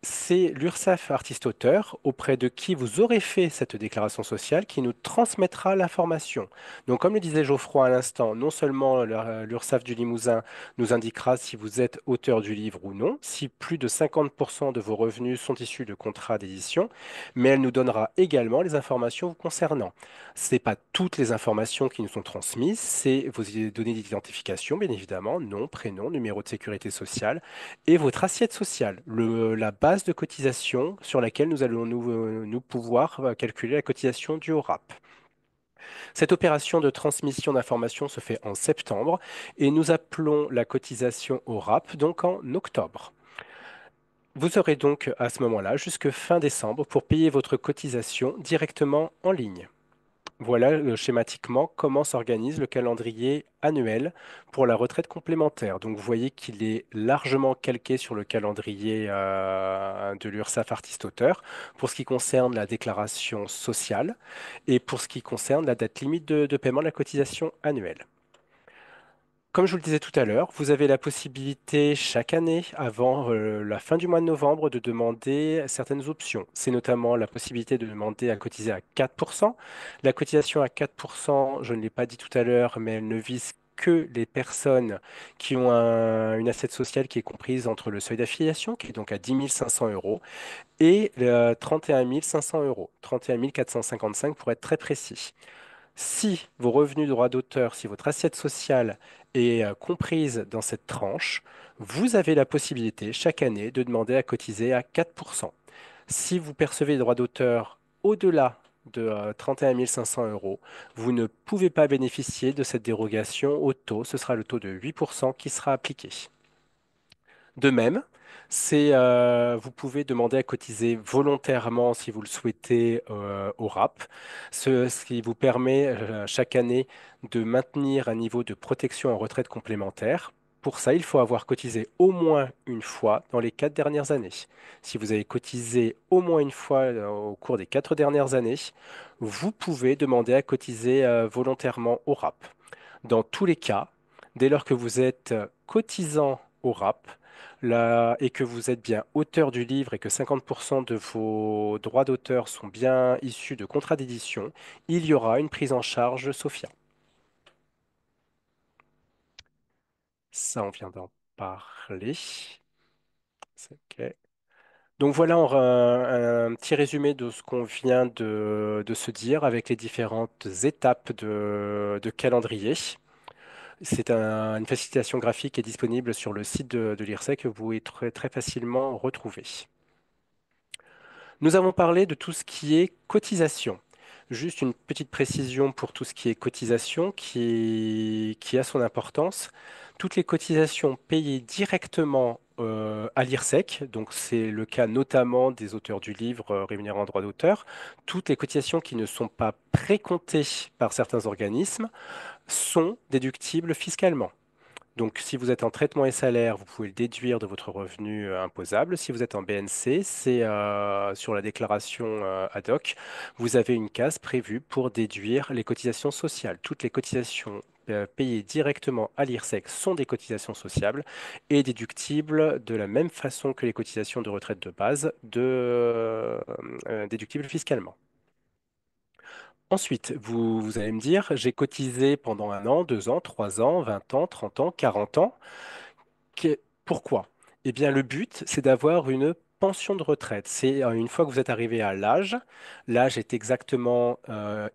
c'est l'URSSAF artiste-auteur auprès de qui vous aurez fait cette déclaration sociale qui nous transmettra l'information. Donc, comme le disait Geoffroy à l'instant, non seulement l'URSSAF du Limousin nous indiquera si vous êtes auteur du livre ou non, si plus de 50% de vos revenus sont issus de contrats d'édition, mais elle nous donnera également les informations vous concernant. Ce n'est pas toutes les informations qui nous sont transmises, c'est vos données d'identification, bien évidemment, nom, prénom, numéro de sécurité sociale, et votre assiette sociale, la base de cotisation sur laquelle nous allons nous pouvoir calculer la cotisation due au RAP. Cette opération de transmission d'informations se fait en septembre et nous appelons la cotisation au RAP donc en octobre. Vous aurez donc à ce moment-là jusque fin décembre pour payer votre cotisation directement en ligne. Voilà schématiquement comment s'organise le calendrier annuel pour la retraite complémentaire. Donc vous voyez qu'il est largement calqué sur le calendrier de l'URSSAF artiste-auteur pour ce qui concerne la déclaration sociale et pour ce qui concerne la date limite de paiement de la cotisation annuelle. Comme je vous le disais tout à l'heure, vous avez la possibilité chaque année, avant la fin du mois de novembre, de demander certaines options. C'est notamment la possibilité de demander à cotiser à 4%. La cotisation à 4%, je ne l'ai pas dit tout à l'heure, mais elle ne vise que les personnes qui ont une assiette sociale qui est comprise entre le seuil d'affiliation, qui est donc à 10 500 euros, et 31 500 euros, 31 455 pour être très précis. Si vos revenus de droit d'auteur, si votre assiette sociale est comprise dans cette tranche, vous avez la possibilité chaque année de demander à cotiser à 4%. Si vous percevez des droits d'auteur au-delà de 31 500 euros, vous ne pouvez pas bénéficier de cette dérogation au taux. Ce sera le taux de 8% qui sera appliqué. De même, vous pouvez demander à cotiser volontairement si vous le souhaitez au RAP, ce qui vous permet chaque année de maintenir un niveau de protection en retraite complémentaire. Pour ça, il faut avoir cotisé au moins une fois dans les 4 dernières années. Si vous avez cotisé au moins une fois au cours des 4 dernières années, vous pouvez demander à cotiser volontairement au RAP. Dans tous les cas, dès lors que vous êtes cotisant au RAP et que vous êtes bien auteur du livre et que 50% de vos droits d'auteur sont bien issus de contrats d'édition, il y aura une prise en charge SOFIA. Ça, on vient d'en parler. C'est OK. Donc voilà un petit résumé de ce qu'on vient de se dire avec les différentes étapes de calendrier. C'est une facilitation graphique qui est disponible sur le site de l'IRSEC que vous pouvez très, très facilement retrouver. Nous avons parlé de tout ce qui est cotisation. Juste une petite précision pour tout ce qui est cotisation qui a son importance. Toutes les cotisations payées directement à l'IRSEC, donc c'est le cas notamment des auteurs du livre rémunérés en droit d'auteur, toutes les cotisations qui ne sont pas précomptées par certains organismes sont déductibles fiscalement. Donc, si vous êtes en traitement et salaire, vous pouvez le déduire de votre revenu imposable. Si vous êtes en BNC, c'est sur la déclaration ad hoc, vous avez une case prévue pour déduire les cotisations sociales. Toutes les cotisations payées directement à l'IRSEC sont des cotisations sociales et déductibles de la même façon que les cotisations de retraite de base, déductibles fiscalement. Ensuite, vous allez me dire, j'ai cotisé pendant 1 an, 2 ans, 3 ans, 20 ans, 30 ans, 40 ans. Pourquoi? Eh bien, le but, c'est d'avoir une pension de retraite. C'est une fois que vous êtes arrivé à l'âge est exactement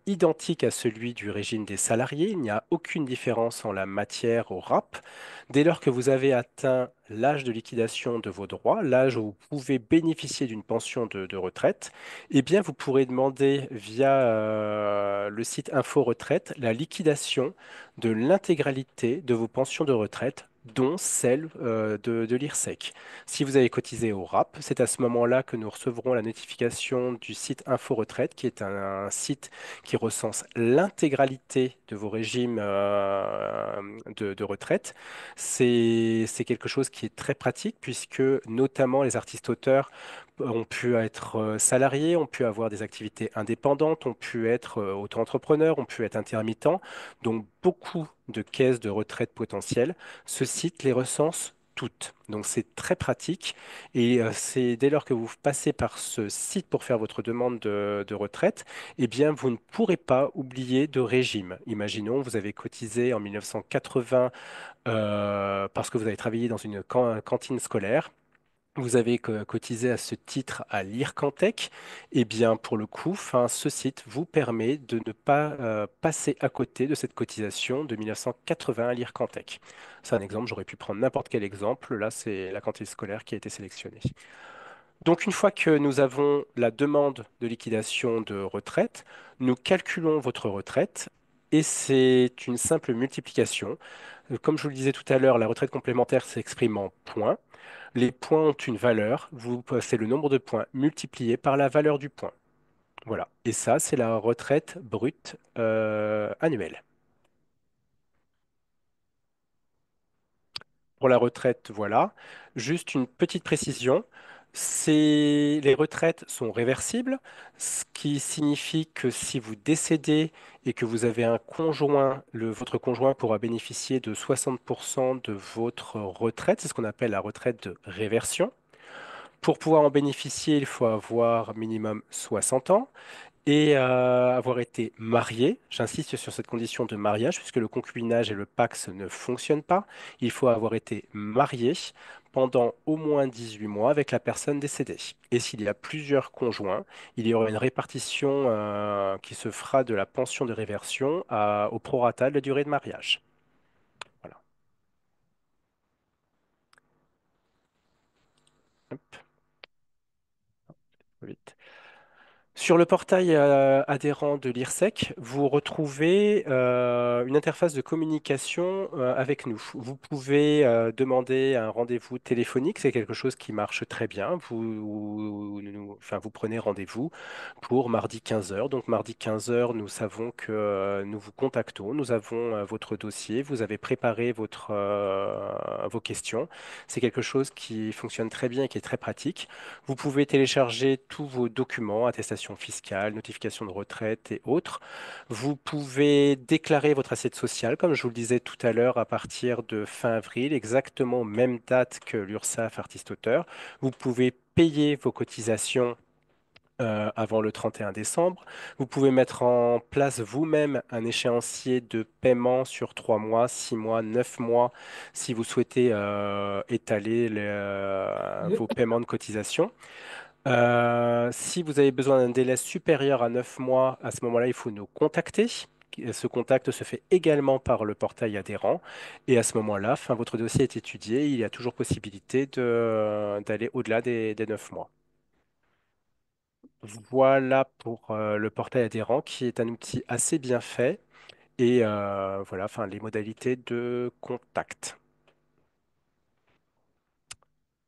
identique à celui du régime des salariés. Il n'y a aucune différence en la matière au RAP. Dès lors que vous avez atteint l'âge de liquidation de vos droits, l'âge où vous pouvez bénéficier d'une pension de retraite, eh bien, vous pourrez demander via le site Info Retraite la liquidation de l'intégralité de vos pensions de retraite, dont celle de l'IRSEC. Si vous avez cotisé au RAP, c'est à ce moment-là que nous recevrons la notification du site Info Retraite, qui est un site qui recense l'intégralité de vos régimes de retraite. C'est quelque chose qui est très pratique puisque notamment les artistes-auteurs ont pu être salariés, ont pu avoir des activités indépendantes, ont pu être auto-entrepreneurs, ont pu être intermittents. Donc beaucoup de caisses de retraite potentielles. Ce site les recense toutes. Donc c'est très pratique et c'est dès lors que vous passez par ce site pour faire votre demande de retraite, eh bien vous ne pourrez pas oublier de régime. Imaginons, vous avez cotisé en 1980 parce que vous avez travaillé dans une cantine scolaire. Vous avez cotisé à ce titre à l'IRCantec, eh bien pour le coup, enfin, ce site vous permet de ne pas passer à côté de cette cotisation de 1980 à l'IRCantec. C'est un exemple, j'aurais pu prendre n'importe quel exemple. Là, c'est la cantine scolaire qui a été sélectionnée. Donc une fois que nous avons la demande de liquidation de retraite, nous calculons votre retraite et c'est une simple multiplication. Comme je vous le disais tout à l'heure, la retraite complémentaire s'exprime en points. Les points ont une valeur. C'est le nombre de points multiplié par la valeur du point. Voilà. Et ça, c'est la retraite brute annuelle. Pour la retraite, voilà. Juste une petite précision. Les retraites sont réversibles, ce qui signifie que si vous décédez et que vous avez un conjoint, votre conjoint pourra bénéficier de 60% de votre retraite. C'est ce qu'on appelle la retraite de réversion. Pour pouvoir en bénéficier, il faut avoir minimum 60 ans et avoir été marié. J'insiste sur cette condition de mariage puisque le concubinage et le PACS ne fonctionnent pas. Il faut avoir été marié pendant au moins 18 mois avec la personne décédée. Et s'il y a plusieurs conjoints, il y aura une répartition qui se fera de la pension de réversion au prorata de la durée de mariage. Voilà. Hop, vite. Sur le portail adhérent de l'IRSEC, vous retrouvez une interface de communication avec nous. Vous pouvez demander un rendez-vous téléphonique, c'est quelque chose qui marche très bien. Enfin, vous prenez rendez-vous pour mardi 15 heures. Donc mardi 15 heures, nous savons que nous vous contactons, nous avons votre dossier, vous avez préparé vos questions. C'est quelque chose qui fonctionne très bien et qui est très pratique. Vous pouvez télécharger tous vos documents, attestation fiscale, notification de retraite et autres. Vous pouvez déclarer votre assiette sociale, comme je vous le disais tout à l'heure, à partir de fin avril, exactement même date que l'URSSAF artiste-auteur. Vous pouvez payer vos cotisations avant le 31 décembre. Vous pouvez mettre en place vous-même un échéancier de paiement sur 3 mois, 6 mois, 9 mois, si vous souhaitez étaler vos paiements de cotisation. Si vous avez besoin d'un délai supérieur à 9 mois, à ce moment-là, il faut nous contacter. Ce contact se fait également par le portail adhérent. Et à ce moment-là, votre dossier est étudié. Il y a toujours possibilité d'aller au-delà des 9 mois. Voilà pour le portail adhérent qui est un outil assez bien fait. Et voilà, enfin, les modalités de contact.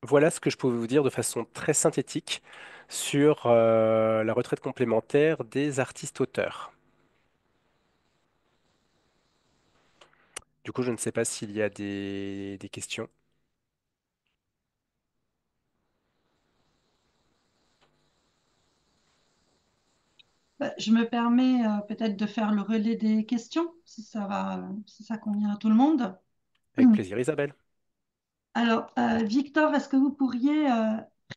Voilà ce que je pouvais vous dire de façon très synthétique sur la retraite complémentaire des artistes-auteurs. Du coup, je ne sais pas s'il y a des questions. Je me permets peut-être de faire le relais des questions, si ça va, si ça convient à tout le monde. Avec plaisir, Isabelle. Alors, Victor, est-ce que vous pourriez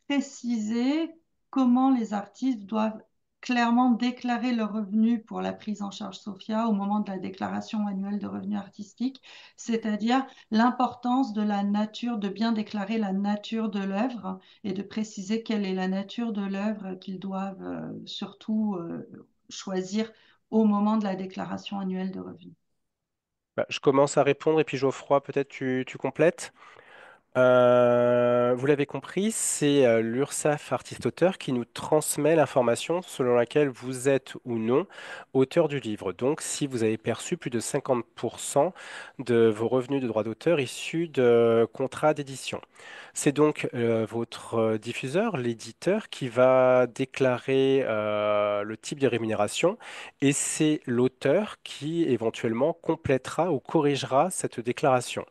préciser comment les artistes doivent clairement déclarer leurs revenus pour la prise en charge SOFIA au moment de la déclaration annuelle de revenus artistiques, c'est-à-dire l'importance de la nature, de bien déclarer la nature de l'œuvre et de préciser quelle est la nature de l'œuvre qu'ils doivent surtout choisir au moment de la déclaration annuelle de revenus. Bah, je commence à répondre et puis Geoffroy, peut-être tu complètes. Vous l'avez compris, c'est l'URSSAF artiste-auteur qui nous transmet l'information selon laquelle vous êtes ou non auteur du livre. Donc, si vous avez perçu plus de 50% de vos revenus de droit d'auteur issus de contrats d'édition. C'est donc votre diffuseur, l'éditeur, qui va déclarer le type de rémunération et c'est l'auteur qui éventuellement complétera ou corrigera cette déclaration.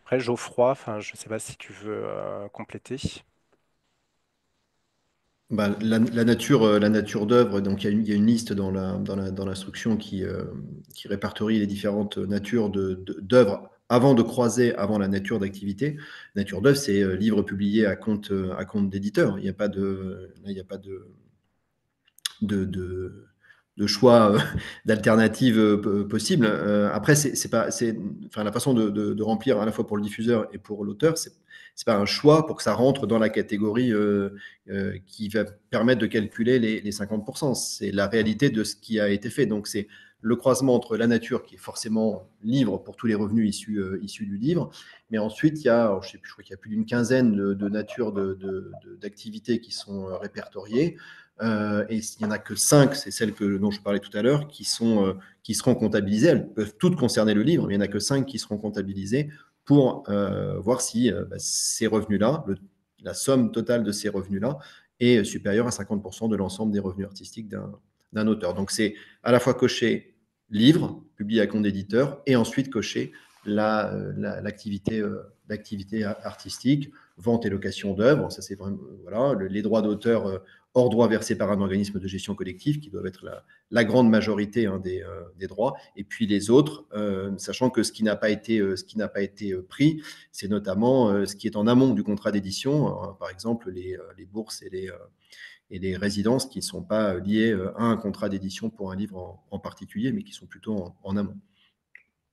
Après, Geoffroy, enfin, je ne sais pas si tu veux compléter. Bah, la nature d'œuvre, donc il y a une liste dans l'instruction qui répertorie les différentes natures d'œuvres avant de croiser, avant la nature d'activité. Nature d'œuvre, c'est livre publié à compte d'éditeur. Il n'y a pas il n'y a pas de, de, de choix d'alternatives possibles. Après, enfin, la façon de remplir à la fois pour le diffuseur et pour l'auteur, c'est pas un choix pour que ça rentre dans la catégorie qui va permettre de calculer les 50%. C'est la réalité de ce qui a été fait. Donc, c'est le croisement entre la nature, qui est forcément livre pour tous les revenus issus du livre, mais ensuite, il y a, je sais plus, je crois qu'il y a plus d'une quinzaine de natures d'activités qui sont répertoriées. Et il n'y en a que 5, c'est celles dont je parlais tout à l'heure, qui seront comptabilisées. Elles peuvent toutes concerner le livre, mais il n'y en a que 5 qui seront comptabilisées pour voir si ces revenus-là, la somme totale de ces revenus-là, est supérieure à 50% de l'ensemble des revenus artistiques d'un auteur. Donc c'est à la fois cocher livre, publié à compte d'éditeur, et ensuite cocher l'activité d'activités artistiques, vente et location d'œuvres. Ça, c'est vraiment, voilà, les droits d'auteur hors droits versés par un organisme de gestion collective, qui doivent être la grande majorité hein, des droits. Et puis les autres, sachant que ce qui n'a pas été pris, c'est notamment ce qui est en amont du contrat d'édition, par exemple les bourses et les résidences qui ne sont pas liées à un contrat d'édition pour un livre en particulier, mais qui sont plutôt en amont.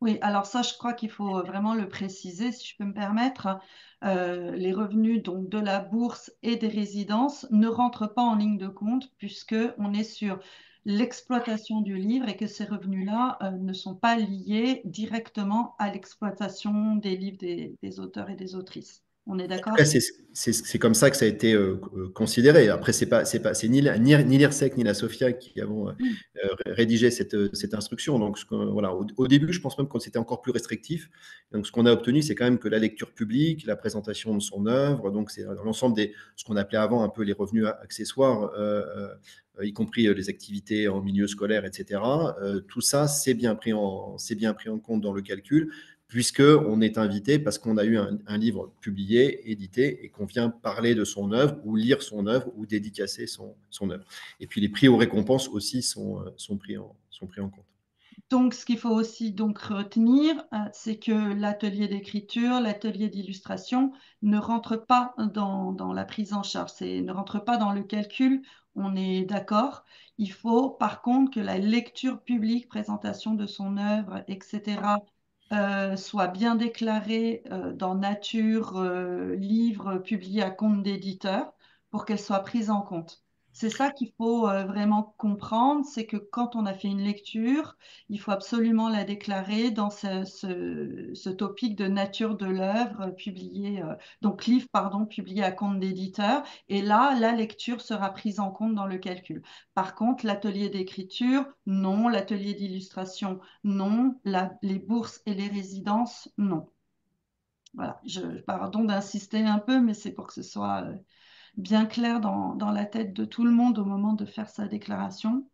Oui, alors ça, je crois qu'il faut vraiment le préciser, si je peux me permettre. Les revenus donc de la bourse et des résidences ne rentrent pas en ligne de compte puisque on est sur l'exploitation du livre et que ces revenus-là ne sont pas liés directement à l'exploitation des livres des auteurs et des autrices. On est En tout d'accord? cas, c'est comme ça que ça a été considéré. Après, c'est ni l'IRSEC ni la SOFIA qui avons Oui. rédigé cette instruction. Donc, voilà, au début, je pense même que c'était encore plus restrictif. Donc, ce qu'on a obtenu, c'est quand même que la lecture publique, la présentation de son œuvre, donc c'est l'ensemble ce qu'on appelait avant un peu les revenus accessoires, y compris les activités en milieu scolaire, etc. Tout ça, c'est bien pris en compte dans le calcul puisqu'on est invité parce qu'on a eu un livre publié, édité, et qu'on vient parler de son œuvre, ou lire son œuvre, ou dédicacer son œuvre. Et puis les prix aux récompenses aussi sont pris en compte. Donc, ce qu'il faut aussi donc retenir, c'est que l'atelier d'écriture, l'atelier d'illustration ne rentre pas dans la prise en charge, ne rentre pas dans le calcul, on est d'accord. Il faut par contre que la lecture publique, présentation de son œuvre, etc., soit bien déclarée dans Nature, livre publié à compte d'éditeur, pour qu'elle soit prise en compte. C'est ça qu'il faut vraiment comprendre, c'est que quand on a fait une lecture, il faut absolument la déclarer dans ce topic de nature de l'œuvre publié, donc livre, pardon, publié à compte d'éditeur. Et là, la lecture sera prise en compte dans le calcul. Par contre, l'atelier d'écriture, non. L'atelier d'illustration, non. Les bourses et les résidences, non. Voilà, pardon d'insister un peu, mais c'est pour que ce soit bien clair dans la tête de tout le monde au moment de faire sa déclaration.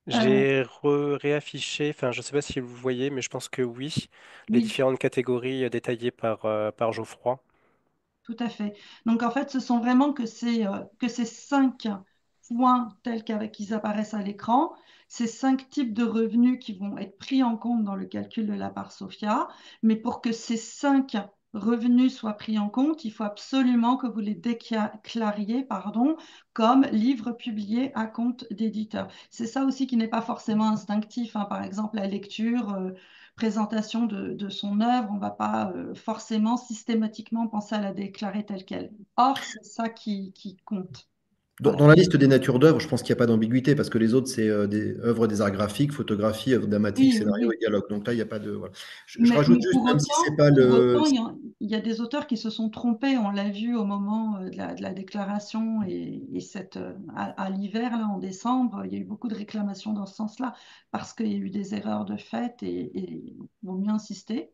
Euh, J'ai réaffiché, enfin je ne sais pas si vous voyez, mais je pense que oui, les oui. différentes catégories détaillées par Geoffroy. Tout à fait. Donc en fait, ce sont vraiment que ces 5 points tels qu'ils apparaissent à l'écran, ces 5 types de revenus qui vont être pris en compte dans le calcul de la part Sophia. Mais pour que ces 5 revenus soient pris en compte, il faut absolument que vous les déclariez, pardon, comme livres publiés à compte d'éditeur. C'est ça aussi qui n'est pas forcément instinctif, hein. Par exemple, la lecture. Présentation de son œuvre, on ne va pas forcément systématiquement penser à la déclarer telle qu'elle. Or, c'est ça qui compte. Dans, Voilà. dans la liste des natures d'œuvres, je pense qu'il n'y a pas d'ambiguïté parce que les autres, c'est des œuvres des arts graphiques, photographie, œuvres dramatiques, Oui, oui, scénario et oui. dialogue. Donc là, il n'y a pas de. Voilà. Je Mais, rajoute mais juste, pour même si c'est autant, pas pour le. autant, il y a des auteurs qui se sont trompés. On l'a vu au moment de la déclaration et à l'hiver, là, en décembre, il y a eu beaucoup de réclamations dans ce sens-là parce qu'il y a eu des erreurs de fait et il vaut mieux insister.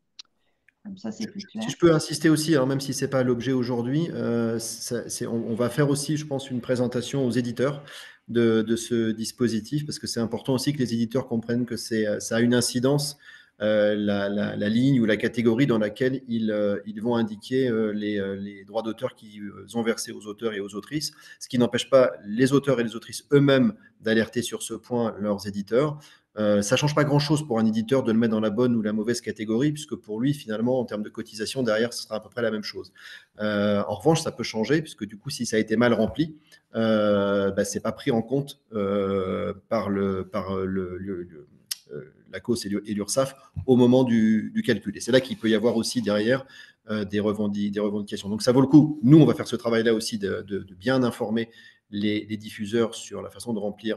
Comme ça, c'est plus Si clair. je peux insister aussi, hein, même si c'est pas l'objet aujourd'hui, on va faire aussi, je pense, une présentation aux éditeurs de ce dispositif, parce que c'est important aussi que les éditeurs comprennent que ça a une incidence, la ligne ou la catégorie dans laquelle ils vont indiquer les droits d'auteur qu'ils ont versés aux auteurs et aux autrices, ce qui n'empêche pas les auteurs et les autrices eux-mêmes d'alerter sur ce point leurs éditeurs. Ça ne change pas grand-chose pour un éditeur de le mettre dans la bonne ou la mauvaise catégorie, puisque pour lui, finalement, en termes de cotisation, derrière, ce sera à peu près la même chose. En revanche, ça peut changer, puisque du coup, si ça a été mal rempli, ce n'est pas pris en compte par la COS et l'URSSAF au moment du calcul. Et c'est là qu'il peut y avoir aussi derrière des revendications. Donc ça vaut le coup. Nous, on va faire ce travail-là aussi de bien informer les diffuseurs sur la façon de remplir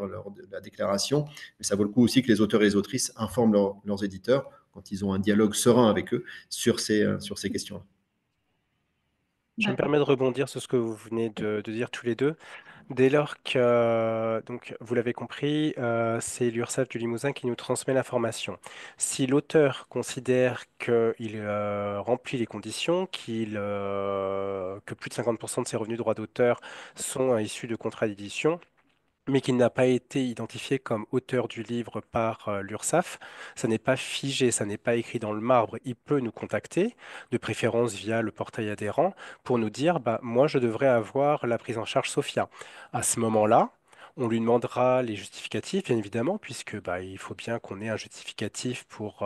la déclaration. Mais ça vaut le coup aussi que les auteurs et les autrices informent leurs éditeurs quand ils ont un dialogue serein avec eux sur ces questions-là. Je me D'accord. permets de rebondir sur ce que vous venez de dire tous les deux. Dès lors que, donc, vous l'avez compris, c'est l'URSSAF du Limousin qui nous transmet l'information. Si l'auteur considère qu'il remplit les conditions, que plus de 50% de ses revenus droits d'auteur sont issus de contrats d'édition, mais qu'il n'a pas été identifié comme auteur du livre par l'URSSAF, ça n'est pas figé, ça n'est pas écrit dans le marbre. Il peut nous contacter, de préférence via le portail adhérent, pour nous dire, bah, moi, je devrais avoir la prise en charge Sophia. À ce moment-là, on lui demandera les justificatifs, bien évidemment, puisque bah, il faut bien qu'on ait un justificatif pour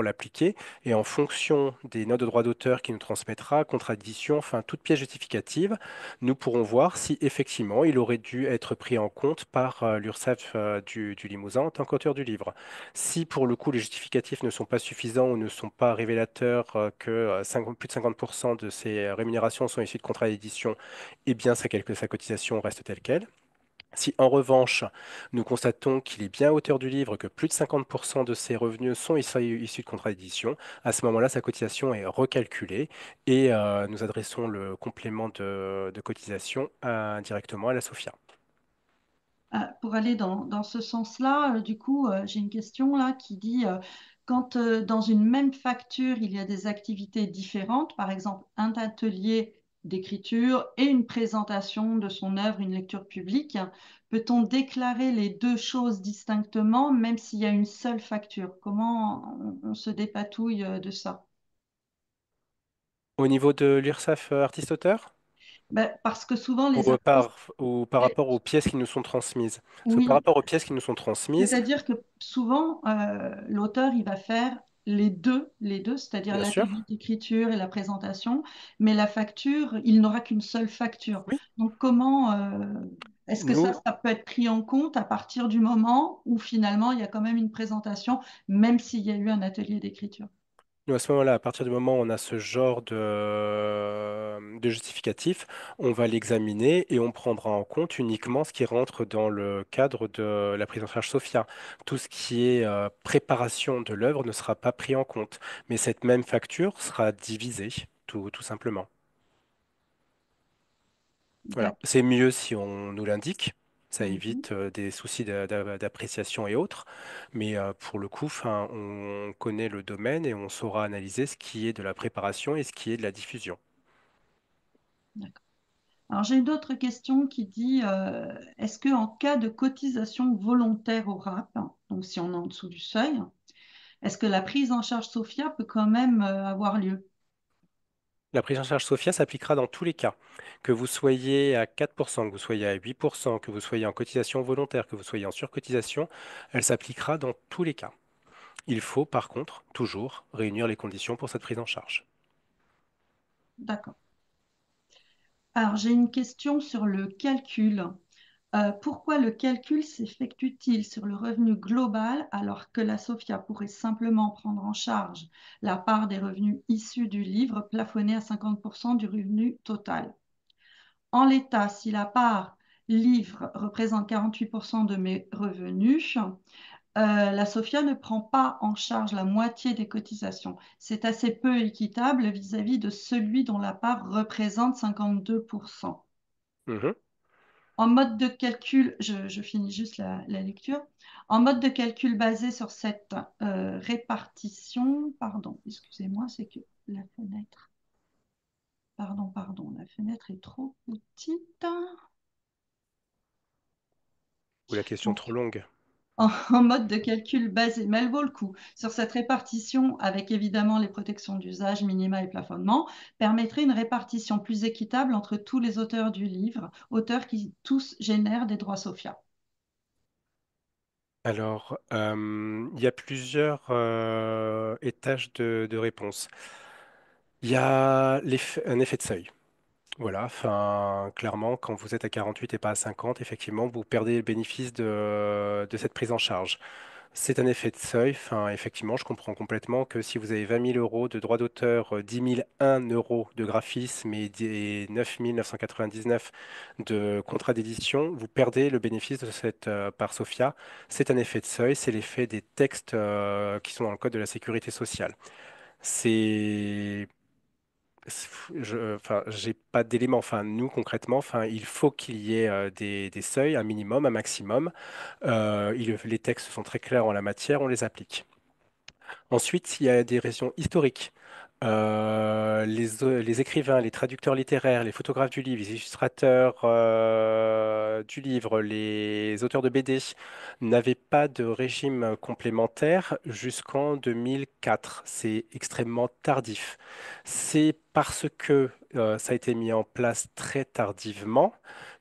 l'appliquer. Et en fonction des notes de droit d'auteur qu'il nous transmettra, contradiction, enfin, toute pièce justificative, nous pourrons voir si effectivement il aurait dû être pris en compte par l'URSSAF du Limousin en tant qu'auteur du livre. Si pour le coup les justificatifs ne sont pas suffisants ou ne sont pas révélateurs que plus de 50% de ces rémunérations sont issues de contrats d'édition, eh bien sa cotisation reste telle qu'elle. Si en revanche, nous constatons qu'il est bien auteur du livre, que plus de 50% de ses revenus sont issus de contrats d'édition, à ce moment-là, sa cotisation est recalculée et nous adressons le complément de cotisation directement à la SOFIA. Pour aller dans ce sens-là, du coup, j'ai une question là qui dit, quand dans une même facture, il y a des activités différentes, par exemple un atelier d'écriture et une présentation de son œuvre, une lecture publique, peut-on déclarer les deux choses distinctement, même s'il y a une seule facture? Comment on se dépatouille de ça? Au niveau de l'URSSAF artiste-auteur Ben, parce que souvent les ou artistes, par rapport aux pièces qui nous sont transmises? Parce que par oui, rapport aux pièces qui nous sont transmises, c'est-à-dire que souvent, l'auteur, il va faire les deux, c'est-à-dire bien sûr, l'atelier d'écriture et la présentation, mais la facture, il n'aura qu'une seule facture. oui, Donc, comment, est-ce que nous, ça peut être pris en compte à partir du moment où finalement, il y a quand même une présentation, même s'il y a eu un atelier d'écriture? Nous, à ce moment-là, à partir du moment où on a ce genre de justificatif, on va l'examiner et on prendra en compte uniquement ce qui rentre dans le cadre de la prise en charge SOFIA. Tout ce qui est préparation de l'œuvre ne sera pas pris en compte, mais cette même facture sera divisée, tout simplement. Voilà. D'accord. C'est mieux si on nous l'indique. Ça Mhm. évite des soucis d'appréciation et autres. Mais pour le coup, 'fin, on connaît le domaine et on saura analyser ce qui est de la préparation et ce qui est de la diffusion. D'accord. Alors, j'ai une autre question qui dit, est-ce qu'en cas de cotisation volontaire au RAP, donc si on est en dessous du seuil, est-ce que la prise en charge SOFIA peut quand même avoir lieu? La prise en charge SOFIA s'appliquera dans tous les cas. Que vous soyez à 4%, que vous soyez à 8%, que vous soyez en cotisation volontaire, que vous soyez en surcotisation, elle s'appliquera dans tous les cas. Il faut par contre toujours réunir les conditions pour cette prise en charge. D'accord. Alors, j'ai une question sur le calcul. Pourquoi le calcul s'effectue-t-il sur le revenu global alors que la SOFIA pourrait simplement prendre en charge la part des revenus issus du livre plafonnée à 50% du revenu total? En l'état, si la part livre représente 48% de mes revenus, la SOFIA ne prend pas en charge la moitié des cotisations. C'est assez peu équitable vis-à-vis de celui dont la part représente 52%. Mhm. En mode de calcul, je finis juste la lecture. En mode de calcul basé sur cette répartition, pardon, excusez-moi, c'est que la fenêtre, pardon, la fenêtre est trop petite. Ou la question Donc, trop longue. en mode de calcul basé, mais elle vaut le coup, sur cette répartition, avec évidemment les protections d'usage, minima et plafonnement, permettrait une répartition plus équitable entre tous les auteurs du livre, auteurs qui tous génèrent des droits SOFIA. Alors, il y a plusieurs étages de réponse. Il y a un effet de seuil. Voilà, enfin, clairement, quand vous êtes à 48 et pas à 50, effectivement, vous perdez le bénéfice de cette prise en charge. C'est un effet de seuil. Enfin, effectivement, je comprends complètement que si vous avez 20 000 euros de droits d'auteur, 10 001 euros de graphisme et 9 999 de contrat d'édition, vous perdez le bénéfice de cette part SOFIA. C'est un effet de seuil, c'est l'effet des textes qui sont dans le Code de la sécurité sociale. C'est enfin, j'ai pas d'éléments. Enfin, nous, concrètement, enfin, il faut qu'il y ait des seuils, un minimum, un maximum. Les textes sont très clairs en la matière, on les applique. Ensuite, il y a des raisons historiques. Les écrivains, les traducteurs littéraires, les photographes du livre, les illustrateurs du livre, les auteurs de BD n'avaient pas de régime complémentaire jusqu'en 2004. C'est extrêmement tardif. C'est parce que ça a été mis en place très tardivement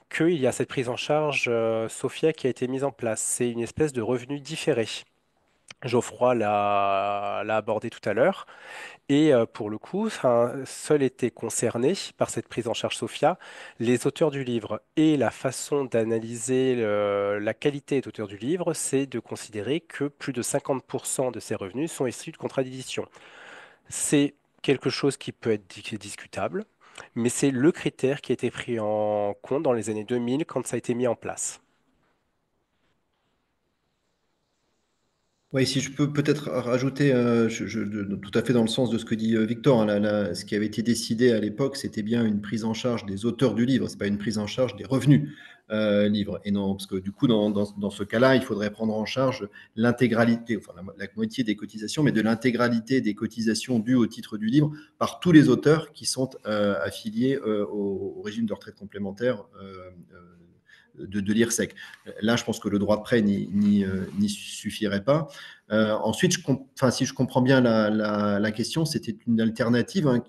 qu'il y a cette prise en charge Sophia qui a été mise en place. C'est une espèce de revenu différé. Geoffroy l'a abordé tout à l'heure. Et pour le coup, seuls étaient concernés par cette prise en charge Sophia les auteurs du livre. Et la façon d'analyser la qualité d'auteur du livre, c'est de considérer que plus de 50% de ces revenus sont issus de contrats d'édition. C'est quelque chose qui peut être discutable, mais c'est le critère qui a été pris en compte dans les années 2000 quand ça a été mis en place. Oui, si je peux peut-être rajouter, tout à fait dans le sens de ce que dit Victor, hein, ce qui avait été décidé à l'époque, c'était bien une prise en charge des auteurs du livre, c'est pas une prise en charge des revenus livres. Et non, parce que du coup, dans ce cas-là, il faudrait prendre en charge l'intégralité, enfin la moitié des cotisations, mais de l'intégralité des cotisations dues au titre du livre par tous les auteurs qui sont affiliés au régime de retraite complémentaire de l'IRSEC. Là, je pense que le droit de prêt n'y suffirait pas. Ensuite, si je comprends bien la question, c'était une alternative hein,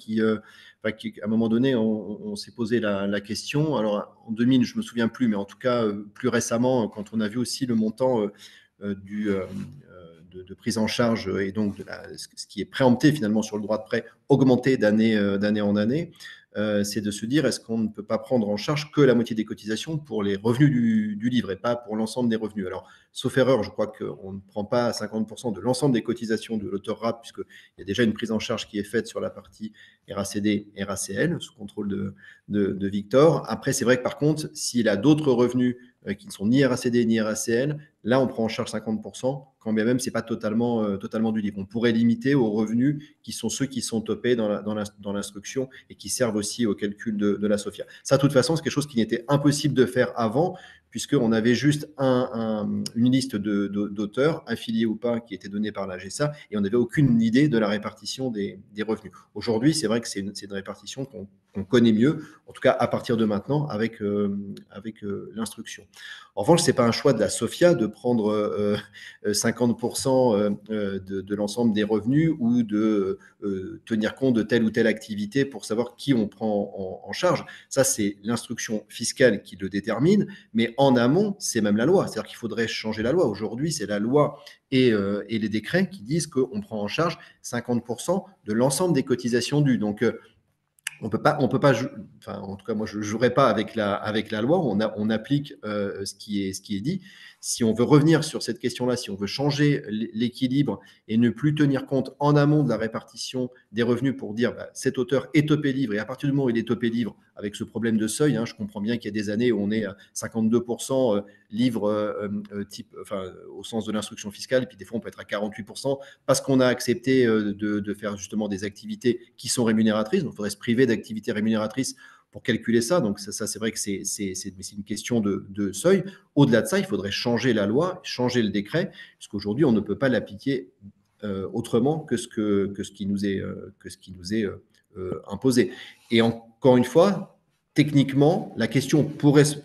à un moment donné, on s'est posé la question. Alors, en 2000, je ne me souviens plus, mais en tout cas, plus récemment, quand on a vu aussi le montant de prise en charge et donc ce qui est préempté finalement sur le droit de prêt augmenter d'année en année, c'est de se dire est-ce qu'on ne peut pas prendre en charge que la moitié des cotisations pour les revenus du livre et pas pour l'ensemble des revenus. Alors, sauf erreur, je crois qu'on ne prend pas 50% de l'ensemble des cotisations de l'auteur RAP, puisqu'il y a déjà une prise en charge qui est faite sur la partie RACD et RACL, sous contrôle de Victor. Après, c'est vrai que par contre, s'il a d'autres revenus qui ne sont ni RACD ni RACL, là, on prend en charge 50%, quand bien même ce n'est pas totalement du livre. On pourrait limiter aux revenus qui sont ceux qui sont topés dans l'instruction et qui servent aussi au calcul de la SOFIA. Ça, de toute façon, c'est quelque chose qui n'était impossible de faire avant, puisqu'on avait juste une liste d'auteurs, affiliés ou pas, qui était donnée par la GSA, et on n'avait aucune idée de la répartition des revenus. Aujourd'hui, c'est vrai que c'est une répartition qu'on connaît mieux, en tout cas à partir de maintenant, avec l'instruction. En revanche, ce n'est pas un choix de la SOFIA de prendre 50% de l'ensemble des revenus ou de tenir compte de telle ou telle activité pour savoir qui on prend en charge. Ça, c'est l'instruction fiscale qui le détermine, mais en amont, c'est même la loi. C'est-à-dire qu'il faudrait changer la loi. Aujourd'hui, c'est la loi et les décrets qui disent qu'on prend en charge 50% de l'ensemble des cotisations dues. Donc, on peut pas, enfin, en tout cas, moi, je ne jouerai pas avec la loi. On applique ce qui est dit. Si on veut revenir sur cette question-là, si on veut changer l'équilibre et ne plus tenir compte en amont de la répartition des revenus pour dire cet auteur est topé livre et à partir du moment où il est topé livre, avec ce problème de seuil, hein, je comprends bien qu'il y a des années où on est à 52% livre type, enfin, au sens de l'instruction fiscale, et puis des fois on peut être à 48% parce qu'on a accepté de faire justement des activités qui sont rémunératrices. Donc il faudrait se priver d'activités rémunératrices pour calculer ça. Donc ça c'est vrai que c'est une question de seuil. Au-delà de ça, il faudrait changer la loi, changer le décret, puisqu'aujourd'hui, on ne peut pas l'appliquer autrement que ce qui nous est imposé. Et encore une fois, techniquement, la question pourrait se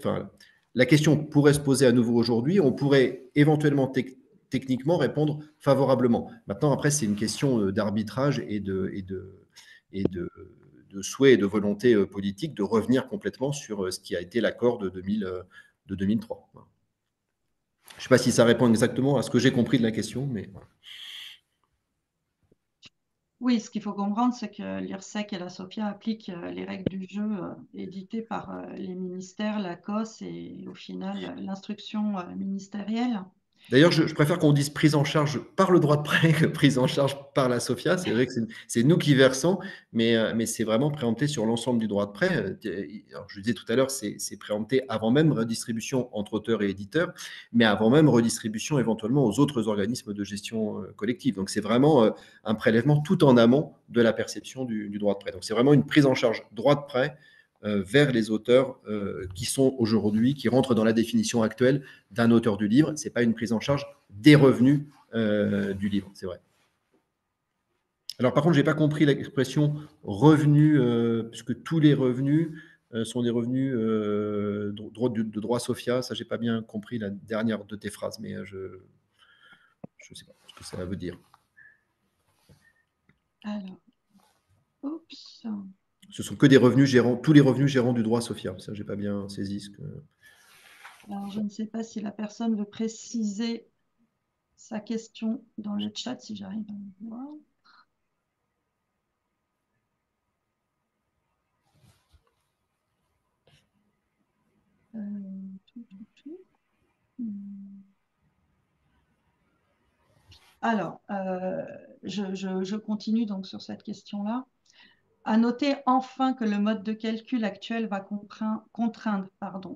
poser à nouveau aujourd'hui. On pourrait éventuellement techniquement répondre favorablement. Maintenant, après, c'est une question d'arbitrage et de souhait et de volonté politique de revenir complètement sur ce qui a été l'accord de 2003. Je ne sais pas si ça répond exactement à ce que j'ai compris de la question, mais voilà. Oui, ce qu'il faut comprendre, c'est que l'IRSEC et la SOFIA appliquent les règles du jeu éditées par les ministères, la COS et au final l'instruction ministérielle. D'ailleurs, je préfère qu'on dise prise en charge par le droit de prêt que prise en charge par la SOFIA. C'est vrai que c'est nous qui versons, mais c'est vraiment préempté sur l'ensemble du droit de prêt. Alors, je disais tout à l'heure, c'est préempté avant même redistribution entre auteurs et éditeurs, mais avant même redistribution éventuellement aux autres organismes de gestion collective. Donc, c'est vraiment un prélèvement tout en amont de la perception du droit de prêt. Donc, c'est vraiment une prise en charge droit de prêt vers les auteurs qui sont aujourd'hui, qui rentrent dans la définition actuelle d'un auteur du livre. Ce n'est pas une prise en charge des revenus du livre, c'est vrai. Alors, par contre, je n'ai pas compris l'expression revenu, puisque tous les revenus sont des revenus de droit Sofia. Ça, je n'ai pas bien compris la dernière de tes phrases, mais je ne sais pas ce que ça veut dire. Alors, oups. Ce sont que des revenus gérants, tous les revenus gérants du droit Sofia. Ça, je n'ai pas bien saisi ce que. Alors, je ne sais pas si la personne veut préciser sa question dans le chat, si j'arrive à le voir. Euh, tout. Hmm. Alors, je continue donc sur cette question-là. À noter enfin que le mode de calcul actuel va contraindre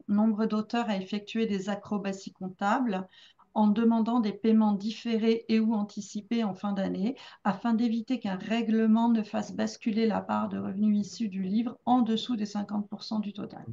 nombre d'auteurs à effectuer des acrobaties comptables en demandant des paiements différés et ou anticipés en fin d'année afin d'éviter qu'un règlement ne fasse basculer la part de revenus issus du livre en dessous des 50% du total.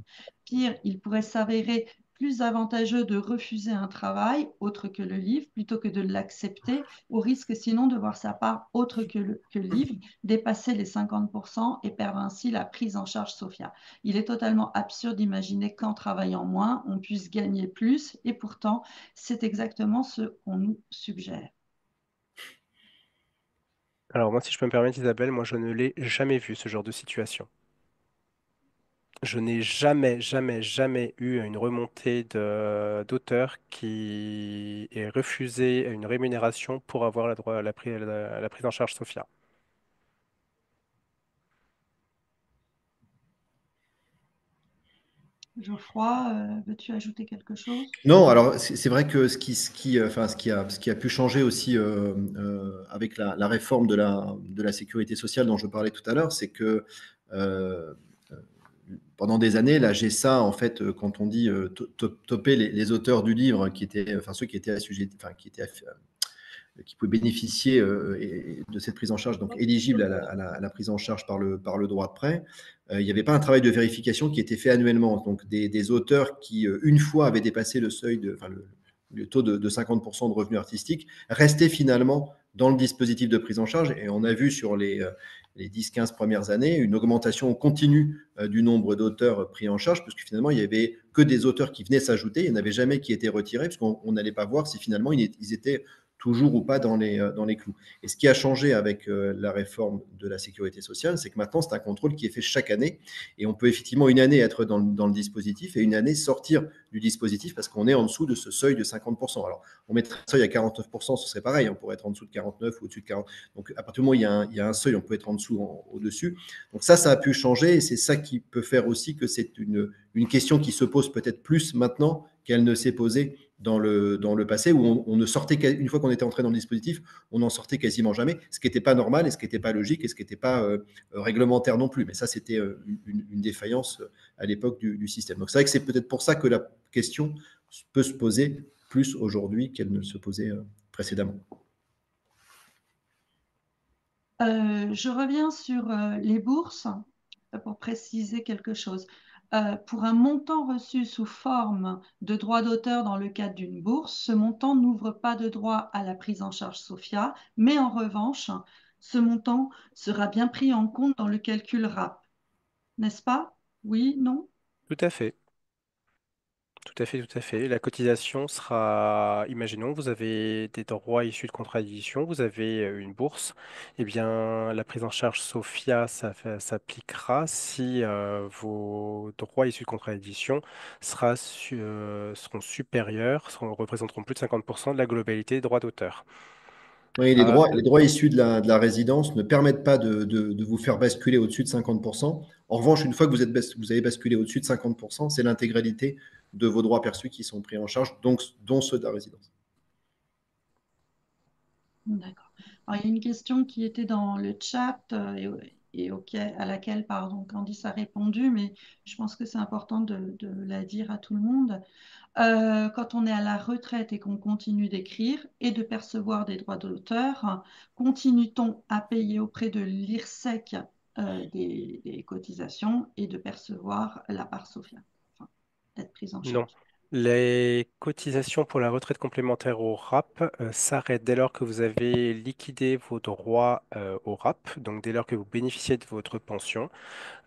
Pire, il pourrait s'avérer plus avantageux de refuser un travail autre que le livre plutôt que de l'accepter, au risque sinon de voir sa part autre que le livre dépasser les 50% et perdre ainsi la prise en charge Sophia. Il est totalement absurde d'imaginer qu'en travaillant moins, on puisse gagner plus, et pourtant, c'est exactement ce qu'on nous suggère. Alors moi, si je peux me permettre, Isabelle, moi je ne l'ai jamais vu ce genre de situation. Je n'ai jamais, jamais, jamais eu une remontée d'auteur qui ait refusé une rémunération pour avoir la prise en charge Sophia. Geoffroy, veux-tu ajouter quelque chose? Non, alors c'est vrai que ce qui a pu changer aussi avec la réforme de la sécurité sociale dont je parlais tout à l'heure, c'est que euh, pendant des années, la GSA, en fait, quand on dit toper les auteurs du livre, qui étaient, enfin ceux qui étaient assujettis, enfin qui pouvaient bénéficier de cette prise en charge, donc éligibles à la prise en charge par le droit de prêt, il n'y avait pas un travail de vérification qui était fait annuellement. Donc des auteurs qui, une fois, avaient dépassé le seuil enfin, le taux de 50% de revenus artistiques, restaient finalement dans le dispositif de prise en charge. Et on a vu sur les 10-15 premières années une augmentation continue du nombre d'auteurs pris en charge, puisque finalement, il n'y avait que des auteurs qui venaient s'ajouter, il n'y en avait jamais qui étaient retirés, puisqu'on n'allait pas voir si finalement ils étaient toujours ou pas dans les clous. Et ce qui a changé avec la réforme de la sécurité sociale, c'est que maintenant, c'est un contrôle qui est fait chaque année. Et on peut effectivement une année être dans le dispositif et une année sortir du dispositif parce qu'on est en dessous de ce seuil de 50%. Alors, on mettrait un seuil à 49%, ce serait pareil. On pourrait être en dessous de 49 ou au-dessus de 40. Donc, à partir du moment où il y a un seuil, on peut être en dessous, au-dessus. Donc, ça a pu changer et c'est ça qui peut faire aussi que c'est une question qui se pose peut-être plus maintenant qu'elle ne s'est posée dans le passé, où on ne sortait, une fois qu'on était entré dans le dispositif, on n'en sortait quasiment jamais, ce qui n'était pas normal et ce qui n'était pas logique et ce qui n'était pas réglementaire non plus. Mais ça, c'était une défaillance à l'époque du système. Donc c'est vrai que c'est peut-être pour ça que la question peut se poser plus aujourd'hui qu'elle ne se posait précédemment. Je reviens sur les bourses pour préciser quelque chose. Pour un montant reçu sous forme de droit d'auteur dans le cadre d'une bourse, ce montant n'ouvre pas de droit à la prise en charge Sophia, mais en revanche, ce montant sera bien pris en compte dans le calcul RAP. N'est-ce pas? Oui, non? Tout à fait. Tout à fait, tout à fait. La cotisation sera, imaginons, vous avez des droits issus de contrat d'édition, vous avez une bourse, eh bien, la prise en charge SOFIA, s'appliquera si vos droits issus de contrat d'édition seront supérieurs, représenteront plus de 50% de la globalité des droits d'auteur. Oui, Ah, les droits issus de la résidence ne permettent pas de vous faire basculer au-dessus de 50%. En revanche, une fois que vous avez basculé au-dessus de 50%, c'est l'intégralité de vos droits perçus qui sont pris en charge, donc, dont ceux de la résidence. D'accord. Alors, il y a une question qui était dans le chat à laquelle Candice a répondu, mais je pense que c'est important de la dire à tout le monde. Quand on est à la retraite et qu'on continue d'écrire et de percevoir des droits d'auteur, continue-t-on à payer auprès de l'IRSEC des cotisations et de percevoir la part Sophia, enfin, d'être prise en non. charge? Les cotisations pour la retraite complémentaire au RAP s'arrêtent dès lors que vous avez liquidé vos droits au RAP, donc dès lors que vous bénéficiez de votre pension.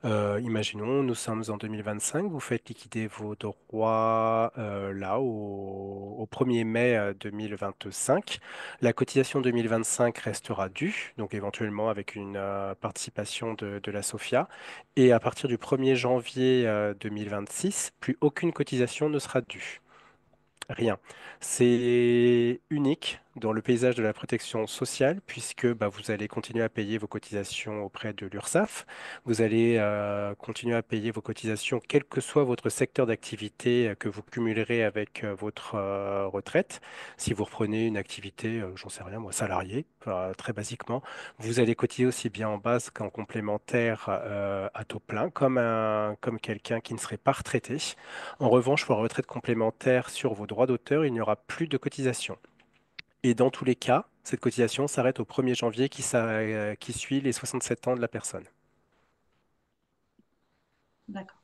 Imaginons, nous sommes en 2025, vous faites liquider vos droits là au 1er mai 2025. La cotisation 2025 restera due, donc éventuellement avec une participation de la SOFIA. Et à partir du 1er janvier 2026, plus aucune cotisation ne sera due. Rien. C'est unique dans le paysage de la protection sociale puisque bah, vous allez continuer à payer vos cotisations auprès de l'URSSAF. Vous allez continuer à payer vos cotisations quel que soit votre secteur d'activité que vous cumulerez avec votre retraite. Si vous reprenez une activité, j'en sais rien, moi, salarié, très basiquement, vous allez cotiser aussi bien en base qu'en complémentaire à taux plein, comme quelqu'un qui ne serait pas retraité. En revanche, pour la retraite complémentaire sur vos droits d'auteur, il n'y aura plus de cotisation. Et dans tous les cas, cette cotisation s'arrête au 1er janvier qui suit les 67 ans de la personne. D'accord.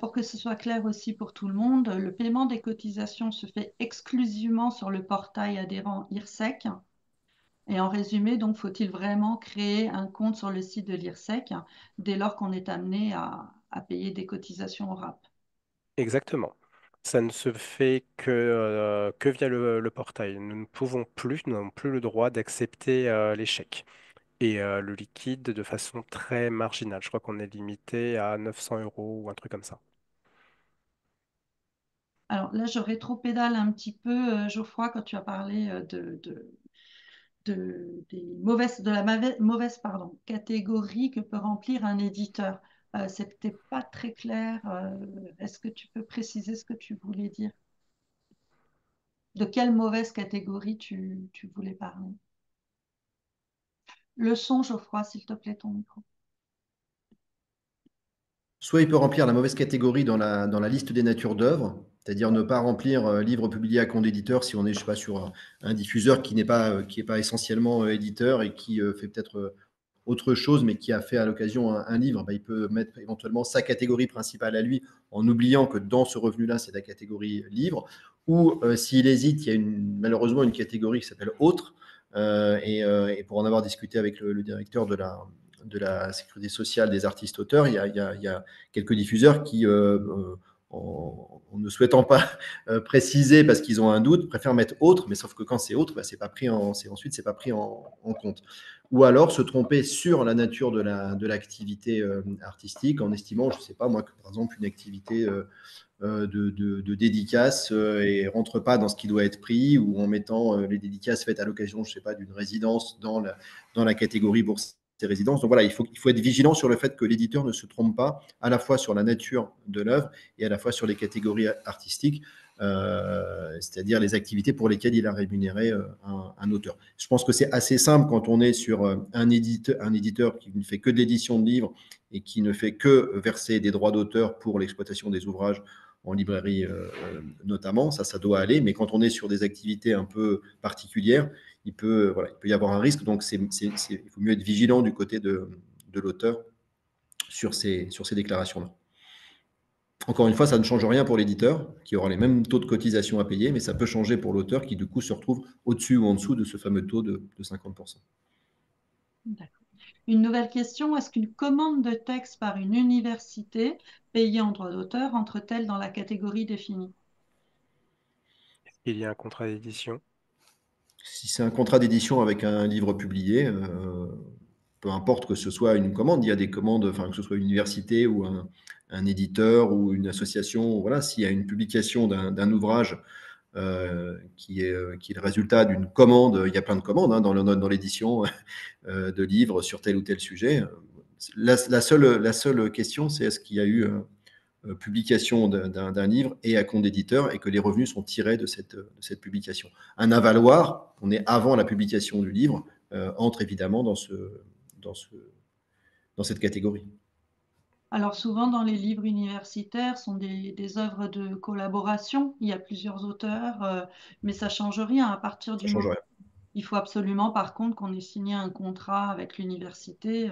Pour que ce soit clair aussi pour tout le monde, le paiement des cotisations se fait exclusivement sur le portail adhérent IRSEC. Et en résumé, donc, faut-il vraiment créer un compte sur le site de l'IRSEC dès lors qu'on est amené à payer des cotisations au RAP? Exactement. Ça ne se fait que via le portail. Nous ne pouvons plus, nous n'avons plus le droit d'accepter les chèques et le liquide de façon très marginale. Je crois qu'on est limité à 900 euros ou un truc comme ça. Alors là, je rétropédale un petit peu, Geoffroy, quand tu as parlé de la mauvaise catégorie que peut remplir un éditeur. C'était pas très clair. Est-ce que tu peux préciser ce que tu voulais dire? De quelle mauvaise catégorie tu voulais parler? Le son, Geoffroy, s'il te plaît, ton micro. Soit il peut remplir la mauvaise catégorie dans la liste des natures d'œuvres, c'est-à-dire ne pas remplir livre publié à compte d'éditeur si on est, je sais pas, sur un diffuseur qui est pas essentiellement éditeur et qui fait peut-être autre chose, mais qui a fait à l'occasion un livre, bah, il peut mettre éventuellement sa catégorie principale à lui en oubliant que dans ce revenu-là, c'est la catégorie livre. Ou s'il hésite, il y a malheureusement une catégorie qui s'appelle autre. Et pour en avoir discuté avec le directeur de la sécurité sociale des artistes auteurs, il y a quelques diffuseurs qui, en ne souhaitant pas préciser parce qu'ils ont un doute, préfèrent mettre autre, mais sauf que quand c'est autre, bah, ensuite c'est pas pris en compte. Ou alors se tromper sur la nature de l'activité artistique en estimant, je ne sais pas moi, que par exemple une activité de dédicace et rentre pas dans ce qui doit être pris, ou en mettant les dédicaces faites à l'occasion, je sais pas, d'une résidence dans la catégorie bourse et résidences. Donc voilà, il faut être vigilant sur le fait que l'éditeur ne se trompe pas à la fois sur la nature de l'œuvre et à la fois sur les catégories artistiques, c'est-à-dire les activités pour lesquelles il a rémunéré un auteur. Je pense que c'est assez simple quand on est sur un éditeur qui ne fait que de l'édition de livres et qui ne fait que verser des droits d'auteur pour l'exploitation des ouvrages en librairie notamment, ça doit aller. Mais quand on est sur des activités un peu particulières, voilà, il peut y avoir un risque. Donc, il faut mieux être vigilant du côté de l'auteur sur ces déclarations-là. Encore une fois, ça ne change rien pour l'éditeur, qui aura les mêmes taux de cotisation à payer, mais ça peut changer pour l'auteur, qui du coup se retrouve au-dessus ou en dessous de ce fameux taux de 50%. D'accord. Une nouvelle question, est-ce qu'une commande de texte par une université payée en droit d'auteur entre-t-elle dans la catégorie définie? Il y a un contrat d'édition. Si c'est un contrat d'édition avec un livre publié, peu importe que ce soit une commande, il y a des commandes, enfin, que ce soit une université ou un éditeur ou une association, voilà, s'il y a une publication d'un ouvrage qui est le résultat d'une commande, il y a plein de commandes hein, dans l'édition de livres sur tel ou tel sujet. La seule question, c'est est-ce qu'il y a eu publication d'un livre et à compte d'éditeur et que les revenus sont tirés de cette publication. Un avaloir, on est avant la publication du livre, entre évidemment dans, ce, dans cette catégorie. Alors souvent dans les livres universitaires sont des œuvres de collaboration, il y a plusieurs auteurs, mais ça change rien à partir Ça du change moment. rien. Il faut absolument par contre qu'on ait signé un contrat avec l'université.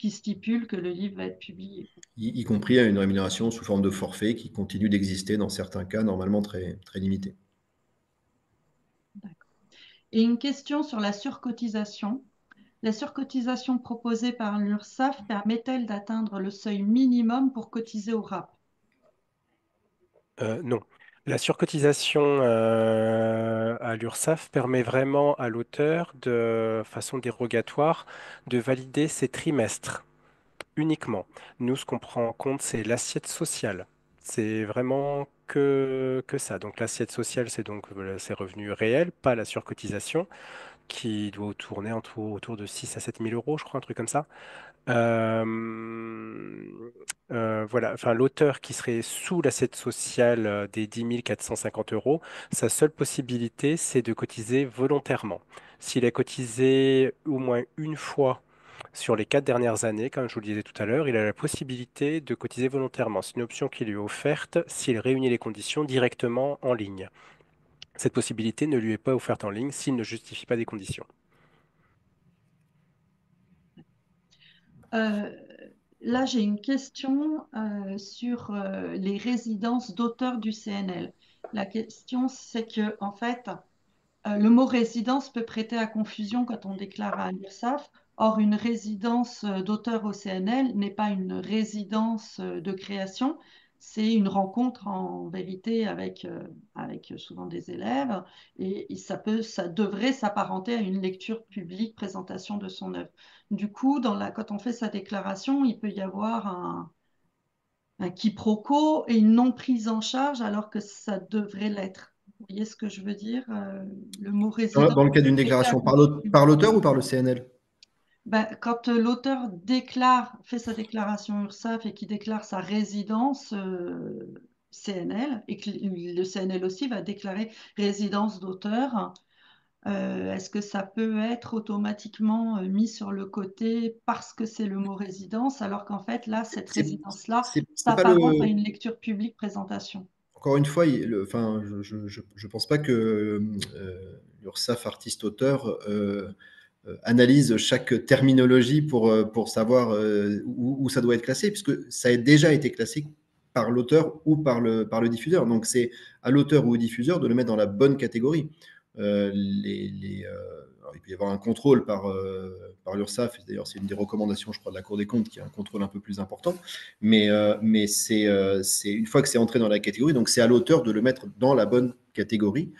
qui stipule que le livre va être publié. Y compris à une rémunération sous forme de forfait qui continue d'exister dans certains cas, normalement très, très limités. D'accord. Et une question sur la surcotisation. La surcotisation proposée par l'URSSAF permet-elle d'atteindre le seuil minimum pour cotiser au RAP? Non. La surcotisation à l'URSSAF permet vraiment à l'auteur, de façon dérogatoire, de valider ses trimestres uniquement. Nous, ce qu'on prend en compte, c'est l'assiette sociale. C'est vraiment que ça. Donc l'assiette sociale, c'est donc ses revenus réels, pas la surcotisation, qui doit tourner autour de 6 à 7 000 euros, je crois, un truc comme ça. Voilà, enfin, l'auteur qui serait sous l'assiette sociale des 10 450 euros, sa seule possibilité, c'est de cotiser volontairement. S'il a cotisé au moins une fois sur les 4 dernières années, comme je vous le disais tout à l'heure, il a la possibilité de cotiser volontairement. C'est une option qui lui est offerte s'il réunit les conditions directement en ligne. Cette possibilité ne lui est pas offerte en ligne s'il ne justifie pas des conditions. Euh, Là, j'ai une question sur les résidences d'auteurs du CNL. La question, c'est que, en fait, le mot résidence peut prêter à confusion quand on déclare à l'URSSAF. Or, une résidence d'auteur au CNL n'est pas une résidence de création, c'est une rencontre en vérité avec souvent des élèves et ça devrait s'apparenter à une lecture publique, présentation de son œuvre. Du coup, quand on fait sa déclaration, il peut y avoir un quiproquo et une non prise en charge alors que ça devrait l'être. Vous voyez ce que je veux dire? Le mot résident Dans le cas d'une prêter à déclaration confusion. par l'auteur ou par le CNL? Ben, quand l'auteur fait sa déclaration URSSAF et qu'il déclare sa résidence CNL, et que le CNL aussi va déclarer résidence d'auteur, est-ce que ça peut être automatiquement mis sur le côté parce que c'est le mot résidence, alors qu'en fait, là, cette C'est résidence-là c'est pas s'apparente à le. une lecture publique présentation? Encore une fois, enfin, je pense pas que l'URSSAF artiste-auteur analyse chaque terminologie pour savoir où ça doit être classé, puisque ça a déjà été classé par l'auteur ou par le diffuseur. Donc c'est à l'auteur ou au diffuseur de le mettre dans la bonne catégorie. Alors, il peut y avoir un contrôle par l'URSSAF, d'ailleurs c'est une des recommandations, je crois, de la Cour des comptes, qui a un contrôle un peu plus important, mais c'est une fois que c'est entré dans la catégorie, donc c'est à l'auteur de le mettre dans la bonne catégorie.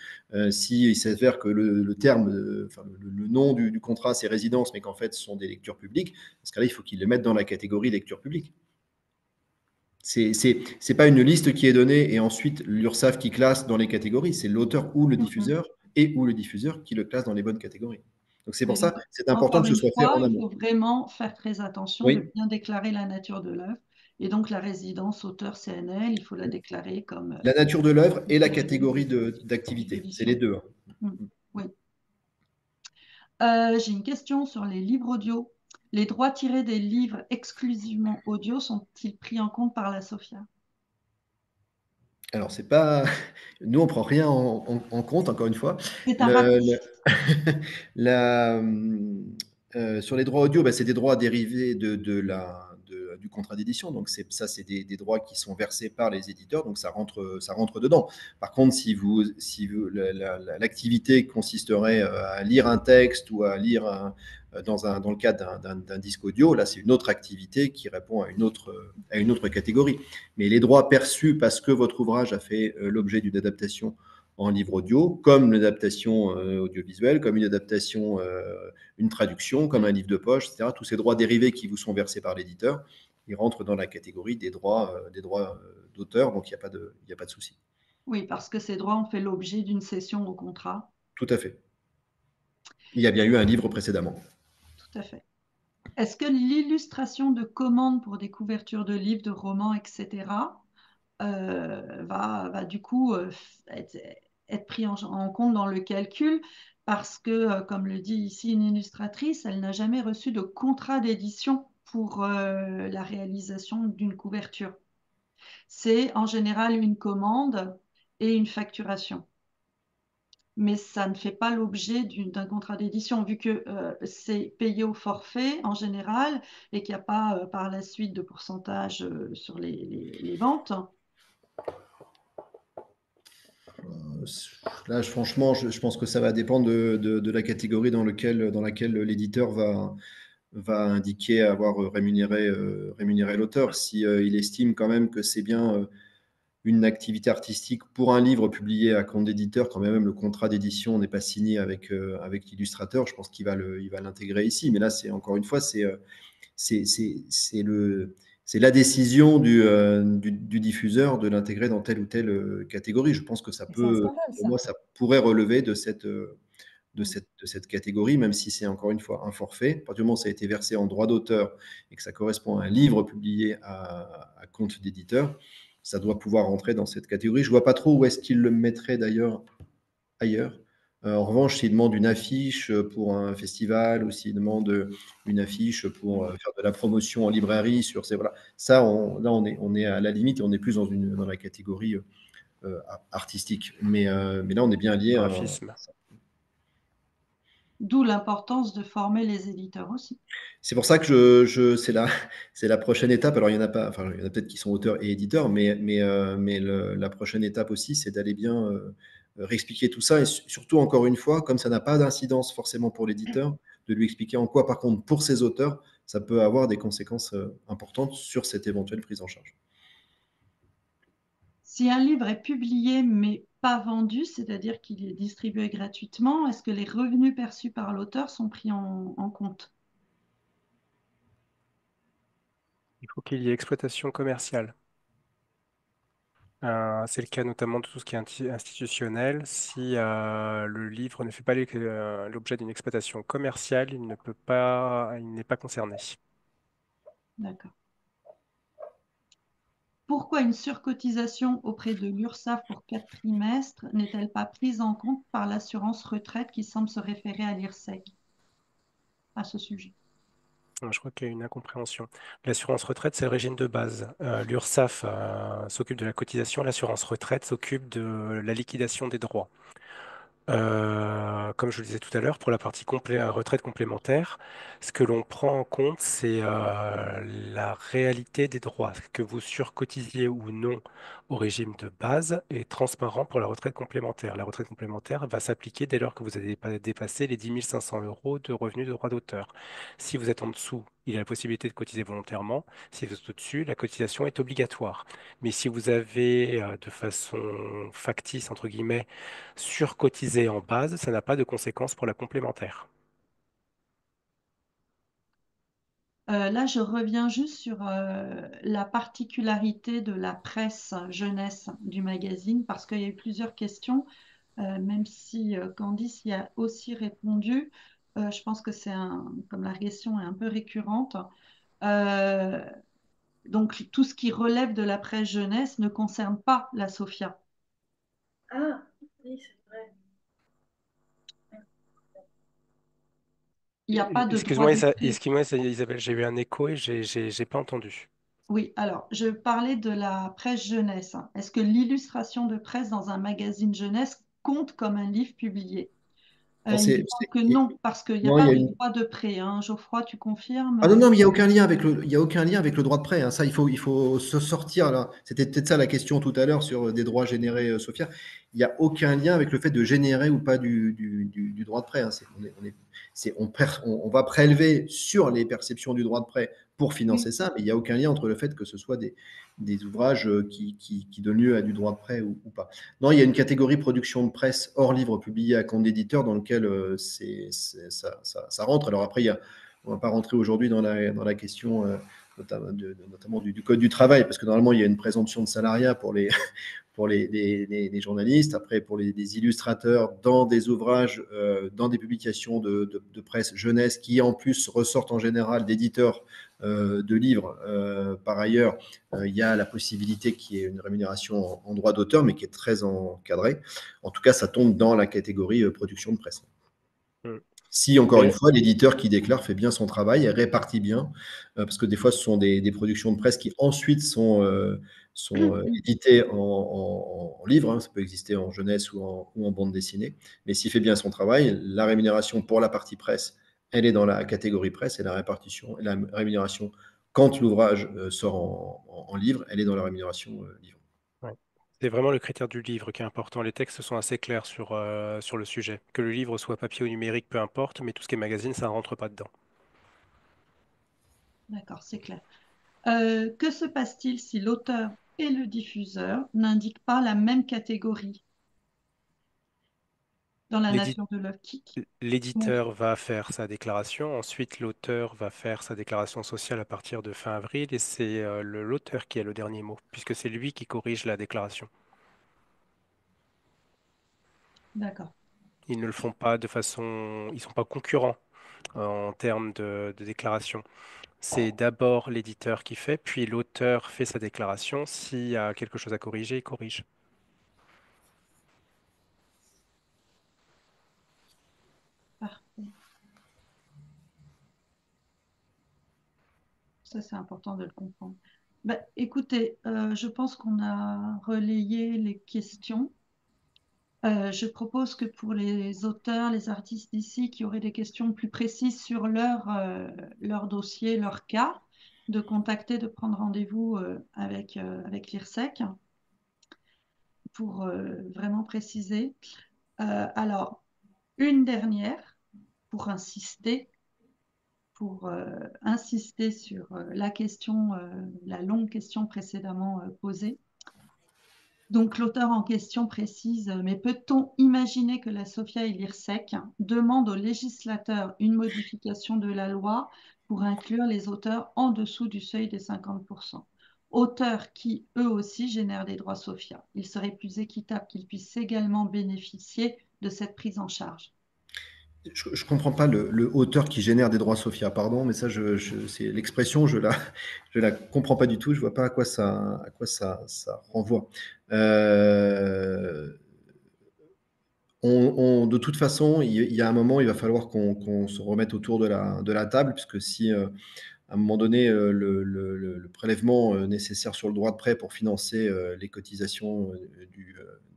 S'il s'avère que le terme, enfin, le nom du contrat, c'est résidence, mais qu'en fait, ce sont des lectures publiques, dans ce cas-là, il faut qu'il le mette dans la catégorie lecture publique. C'est pas une liste qui est donnée et ensuite l'URSSAF qui classe dans les catégories, c'est l'auteur ou le Mhm. diffuseur et ou le diffuseur qui le classe dans les bonnes catégories. Donc c'est pour Oui, donc, ça, c'est important encore que ce une soit fait fois, en il amont. faut vraiment faire très attention de Oui, bien déclarer la nature de l'œuvre. Et donc, la résidence auteur CNL, il faut la déclarer comme la nature de l'œuvre et la catégorie d'activité, c'est les d'exhibition. deux, hein. Mm. Oui. J'ai une question sur les livres audio. Les droits tirés des livres exclusivement audio sont-ils pris en compte par la SOFIA? Alors, c'est pas. Nous, on prend rien en compte, encore une fois. C'est un Le, rappel. le- la, sur les droits audio, bah, c'est des droits dérivés du contrat d'édition. Donc, ça, c'est des droits qui sont versés par les éditeurs. Donc, ça rentre dedans. Par contre, si l'activité consisterait à lire un texte ou à lire dans le cadre d'un disque audio, là, c'est une autre activité qui répond à une autre catégorie. Mais les droits perçus parce que votre ouvrage a fait l'objet d'une adaptation en livre audio, comme l'adaptation audiovisuelle, comme une adaptation, une traduction, comme un livre de poche, etc. Tous ces droits dérivés qui vous sont versés par l'éditeur, ils rentrent dans la catégorie des droits d'auteur, donc il n'y a pas de souci. Oui, parce que ces droits ont fait l'objet d'une cession au contrat. Tout à fait. Il y a bien eu un livre précédemment. Tout à fait. Est-ce que l'illustration de commandes pour des couvertures de livres, de romans, etc., va du coup être pris en compte dans le calcul parce que, comme le dit ici une illustratrice, elle n'a jamais reçu de contrat d'édition pour la réalisation d'une couverture. C'est en général une commande et une facturation. mais ça ne fait pas l'objet d'un contrat d'édition, vu que c'est payé au forfait en général et qu'il n'y a pas par la suite de pourcentage sur les ventes. Là, franchement, je pense que ça va dépendre de la catégorie dans laquelle l'éditeur va indiquer avoir rémunéré l'auteur. Si il estime quand même que c'est bien une activité artistique pour un livre publié à compte d'éditeur, quand même le contrat d'édition n'est pas signé avec l'illustrateur, je pense il va l'intégrer ici. Mais là, c'est encore une fois, c'est c'est la décision du diffuseur de l'intégrer dans telle ou telle catégorie. Je pense que ça C'est un peut, scandale, pour ça. moi, ça pourrait relever Mm. de cette catégorie, même si c'est encore une fois un forfait. À partir du moment où ça a été versé en droit d'auteur et que ça correspond à un livre publié à compte d'éditeur, ça doit pouvoir rentrer dans cette catégorie. Je ne vois pas trop où est-ce qu'il le mettrait d'ailleurs ailleurs. En revanche, s'il demande une affiche pour un festival ou s'il demande une affiche pour faire de la promotion en librairie sur ces voilà, ça, là on est à la limite et on est plus dans la catégorie artistique. Mais là, on est bien lié à Graphisme. D'où l'importance de former les éditeurs aussi. c'est pour ça que c'est la prochaine étape. Alors, il y en a pas, enfin, il y en a peut-être qui sont auteurs et éditeurs, mais la prochaine étape aussi, c'est d'aller bien réexpliquer tout ça. Et surtout, encore une fois, comme ça n'a pas d'incidence forcément pour l'éditeur, de lui expliquer en quoi, par contre, pour ses auteurs, ça peut avoir des conséquences importantes sur cette éventuelle prise en charge. Si un livre est publié mais pas vendu, c'est-à-dire qu'il est distribué gratuitement, est-ce que les revenus perçus par l'auteur sont pris en compte? Il faut qu'il y ait exploitation commerciale. C'est le cas notamment de tout ce qui est institutionnel. Si le livre ne fait pas l'objet d'une exploitation commerciale, il n'est pas concerné. D'accord. Pourquoi une surcotisation auprès de l'URSSAF pour 4 trimestres n'est-elle pas prise en compte par l'assurance retraite qui semble se référer à l'IRSEC à ce sujet? Je crois qu'il y a une incompréhension. L'assurance retraite, c'est le régime de base. L'URSSAF s'occupe de la cotisation, l'assurance retraite s'occupe de la liquidation des droits. Comme je le disais tout à l'heure, pour la partie retraite complémentaire, ce que l'on prend en compte, c'est la réalité des droits. Que vous surcotisiez ou non au régime de base est transparent pour la retraite complémentaire. La retraite complémentaire va s'appliquer dès lors que vous avez pas dépassé les 10 500 euros de revenus de droit d'auteur. Si vous êtes en dessous, il y a la possibilité de cotiser volontairement. Si vous êtes au-dessus, la cotisation est obligatoire. Mais si vous avez, de façon factice, entre guillemets, surcotisé en base, ça n'a pas de conséquences pour la complémentaire. Là, je reviens juste sur la particularité de la presse jeunesse du magazine, parce qu'il y a eu plusieurs questions, même si Candice y a aussi répondu. Je pense que comme la question est un peu récurrente. Euh, donc, tout ce qui relève de la presse jeunesse ne concerne pas la SOFIA. Ah, oui, c'est vrai. Il n'y a pas de droit Excuse-moi, de prix. excuse-moi, Isabelle, j'ai eu un écho et j'ai pas entendu. Oui, alors, je parlais de la presse jeunesse. Est-ce que l'illustration de presse dans un magazine jeunesse compte comme un livre publié? Alors, Il me semble que non, parce qu'il n'y a non, il pas y a de une, droit de prêt, hein. Geoffroy, tu ah non, confirmes? non, mais il n'y a aucun lien avec il y a aucun lien avec le droit de prêt, hein. Ça, il faut se sortir là. C'était peut-être ça la question tout à l'heure sur des droits générés, Sophia. Il n'y a aucun lien avec le fait de générer ou pas du droit de prêt, hein. On va prélever sur les perceptions du droit de prêt pour Oui. financer ça, mais il n'y a aucun lien entre le fait que ce soit des ouvrages qui donnent lieu à du droit de prêt ou pas. Non, il y a une catégorie production de presse hors livre publié à compte d'éditeur dans lequel ça rentre. Alors après, on ne va pas rentrer aujourd'hui dans la question notamment du Code du travail, parce que normalement, il y a une présomption de salariat pour pour les journalistes, après pour les illustrateurs dans des ouvrages, dans des publications de presse jeunesse qui en plus ressortent en général d'éditeurs de livres. Par ailleurs, il y a la possibilité qu'il y ait une rémunération en droit d'auteur, mais qui est très encadrée. En tout cas, ça tombe dans la catégorie production de presse. Hmm. Si, encore une Et- fois, l'éditeur qui déclare fait bien son travail et répartit bien, parce que des fois, ce sont des productions de presse qui ensuite sont éditées en livre, hein. Ça peut exister en jeunesse ou en bande dessinée. Mais s'il fait bien son travail, la rémunération pour la partie presse, elle est dans la catégorie presse et la rémunération quand l'ouvrage sort en livre, elle est dans la rémunération livre. ouais. C'est vraiment le critère du livre qui est important. Les textes sont assez clairs sur le sujet. Que le livre soit papier ou numérique, peu importe, mais tout ce qui est magazine, ça ne rentre pas dedans. D'accord, c'est clair. Que se passe-t-il si l'auteur et le diffuseur n'indiquent pas la même catégorie dans la L'édi- nature de l'œuvre? Oui, L'éditeur va faire sa déclaration, ensuite l'auteur va faire sa déclaration sociale à partir de fin avril, et c'est l'auteur qui a le dernier mot, puisque c'est lui qui corrige la déclaration. d'accord. Ils ne le font pas de façon... Ils ne sont pas concurrents en termes de déclaration. C'est d'abord l'éditeur qui fait, puis l'auteur fait sa déclaration. S'il y a quelque chose à corriger, il corrige. Parfait. Ça, c'est important de le comprendre. Ben, écoutez, je pense qu'on a relayé les questions. Je propose que pour les auteurs, les artistes d'ici qui auraient des questions plus précises sur leur dossier, leur cas, de contacter, de prendre rendez-vous avec l'IRSEC pour vraiment préciser. Alors, une dernière pour insister sur la longue question précédemment posée. Donc, l'auteur en question précise, mais peut-on imaginer que la SOFIA et l'IRSEC demandent au législateur une modification de la loi pour inclure les auteurs en dessous du seuil des 50%? Auteurs qui, eux aussi, génèrent des droits SOFIA. Il serait plus équitable qu'ils puissent également bénéficier de cette prise en charge. Je ne comprends pas le auteur qui génère des droits Sophia, pardon, mais ça, c'est l'expression, je la comprends pas du tout. Je vois pas à quoi ça renvoie. Euh, de toute façon, il y a un moment, il va falloir qu'on se remette autour de la table, puisque si à un moment donné, le prélèvement nécessaire sur le droit de prêt pour financer les cotisations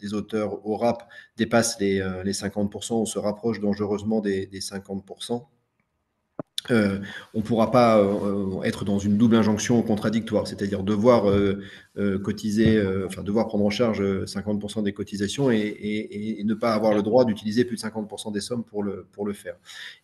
des auteurs au RAP dépasse les 50%, on se rapproche dangereusement des 50%. On ne pourra pas être dans une double injonction contradictoire, c'est-à-dire devoir cotiser, enfin devoir prendre en charge 50% des cotisations et ne pas avoir le droit d'utiliser plus de 50% des sommes pour le faire.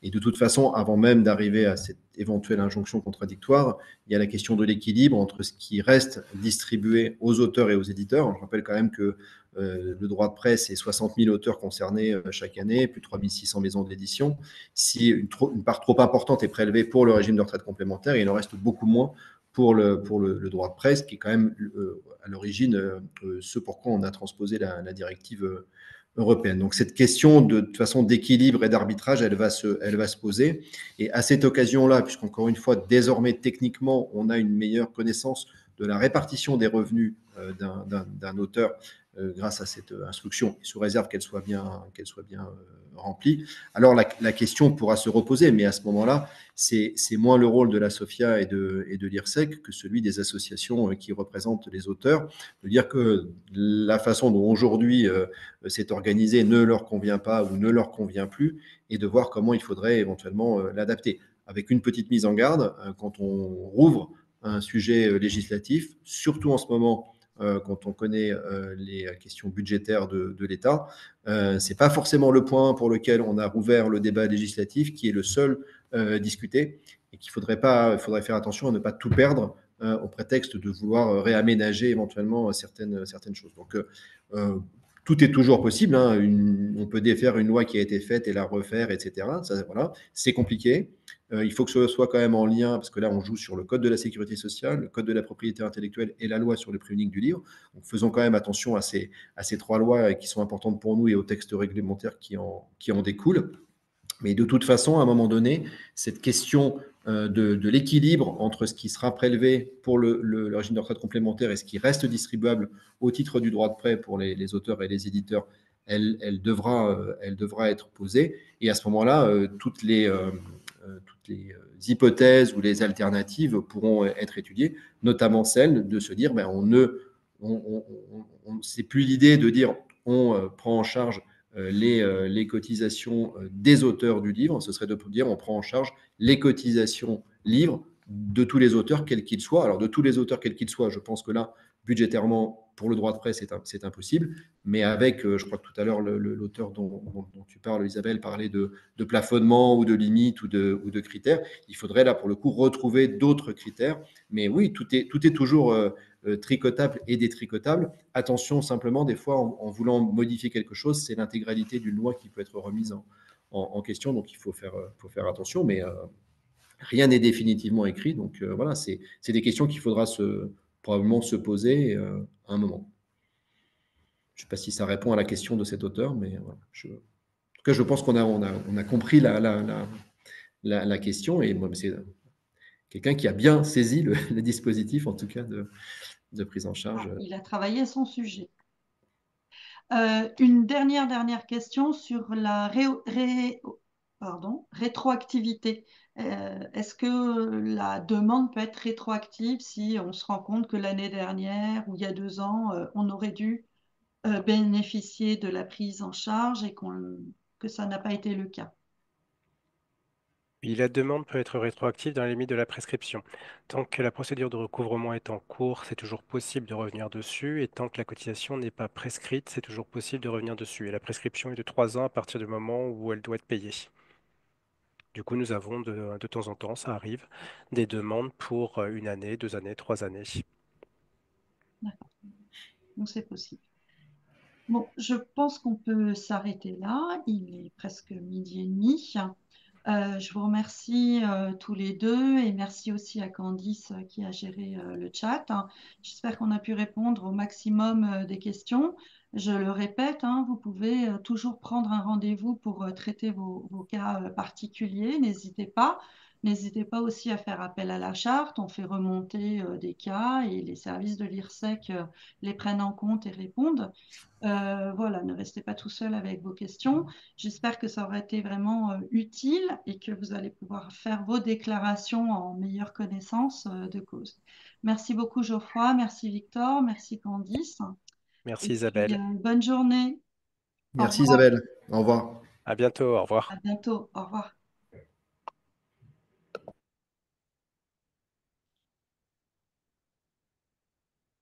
Et de toute façon, avant même d'arriver à cette éventuelle injonction contradictoire, il y a la question de l'équilibre entre ce qui reste distribué aux auteurs et aux éditeurs. Je rappelle quand même que le droit de presse, c'est 60 000 auteurs concernés chaque année, plus de 3 600 maisons de l'édition. Si une part trop importante est prélevée pour le régime de retraite complémentaire, il en reste beaucoup moins pour le droit de presse, qui est quand même à l'origine ce pourquoi on a transposé la directive européenne. Donc cette question de toute façon d'équilibre et d'arbitrage, elle va se poser. Et à cette occasion-là, puisqu'encore une fois, désormais techniquement, on a une meilleure connaissance de la répartition des revenus d'un auteur grâce à cette instruction, sous réserve qu'elle soit bien remplie, alors la question pourra se reposer. Mais à ce moment-là, c'est moins le rôle de la SOFIA et de l'IRSEC que celui des associations qui représentent les auteurs, de dire que la façon dont aujourd'hui c'est organisé ne leur convient pas ou ne leur convient plus, et de voir comment il faudrait éventuellement l'adapter. Avec une petite mise en garde, quand on rouvre un sujet législatif, surtout en ce moment, quand on connaît les questions budgétaires de l'État. Ce n'est pas forcément le point pour lequel on a rouvert le débat législatif qui est le seul discuté et qu'il faudrait faire attention à ne pas tout perdre au prétexte de vouloir réaménager éventuellement certaines choses. Donc, tout est toujours possible, hein. On peut défaire une loi qui a été faite et la refaire, etc. Ça, voilà, c'est compliqué. Il faut que ce soit quand même en lien, parce que là, on joue sur le code de la sécurité sociale, le code de la propriété intellectuelle et la loi sur le prix unique du livre. Donc, faisons quand même attention à ces trois lois qui sont importantes pour nous et aux textes réglementaires qui en découlent. Mais de toute façon, à un moment donné, cette question de l'équilibre entre ce qui sera prélevé pour le régime de retraite complémentaire et ce qui reste distribuable au titre du droit de prêt pour les auteurs et les éditeurs, elle devra être posée. Et à ce moment-là, toutes les hypothèses ou les alternatives pourront être étudiées, notamment celle de se dire, ben, c'est plus l'idée de dire on prend en charge les cotisations des auteurs du livre, ce serait de dire on prend en charge les cotisations livres de tous les auteurs, quels qu'ils soient. Alors, de tous les auteurs, quels qu'ils soient, je pense que là, budgétairement, pour le droit de presse, c'est impossible. Mais avec, je crois que tout à l'heure, l'auteur dont tu parles, Isabelle, parlait de plafonnement ou de limites ou de critères. Il faudrait, là, pour le coup, retrouver d'autres critères. Mais oui, tout est toujours tricotable et détricotable. Attention, simplement, des fois, en voulant modifier quelque chose, c'est l'intégralité d'une loi qui peut être remise en question. Donc, il faut faire attention. Mais rien n'est définitivement écrit. Donc, voilà, c'est des questions qu'il faudra probablement se poser à un moment. Je ne sais pas si ça répond à la question de cet auteur, mais voilà, en tout cas, je pense qu'on a compris la question. Et moi, c'est quelqu'un qui a bien saisi le dispositif, en tout cas, de prise en charge. Il a travaillé son sujet. Une dernière question sur la rétroactivité. Est-ce que la demande peut être rétroactive si on se rend compte que l'année dernière ou il y a 2 ans, on aurait dû bénéficier de la prise en charge et que ça n'a pas été le cas? Oui, la demande peut être rétroactive dans la limite de la prescription. Tant que la procédure de recouvrement est en cours, c'est toujours possible de revenir dessus. Et tant que la cotisation n'est pas prescrite, c'est toujours possible de revenir dessus. Et la prescription est de 3 ans à partir du moment où elle doit être payée. Du coup, nous avons de temps en temps, ça arrive, des demandes pour 1 année, 2 années, 3 années. D'accord. Donc c'est possible. Bon, je pense qu'on peut s'arrêter là. Il est presque 12h30. Je vous remercie tous les deux et merci aussi à Candice qui a géré le chat. J'espère qu'on a pu répondre au maximum des questions. Je le répète, vous pouvez toujours prendre un rendez-vous pour traiter vos cas particuliers. N'hésitez pas. N'hésitez pas aussi à faire appel à la charte. On fait remonter des cas et les services de l'IRSEC les prennent en compte et répondent. Voilà, ne restez pas tout seul avec vos questions. J'espère que ça aura été vraiment utile et que vous allez pouvoir faire vos déclarations en meilleure connaissance de cause. Merci beaucoup Geoffroy, merci Victor, merci Candice. Et Merci puis, Isabelle. bonne journée. Au Merci revoir. Isabelle. Au revoir. À bientôt. Au À revoir. bientôt. Au revoir.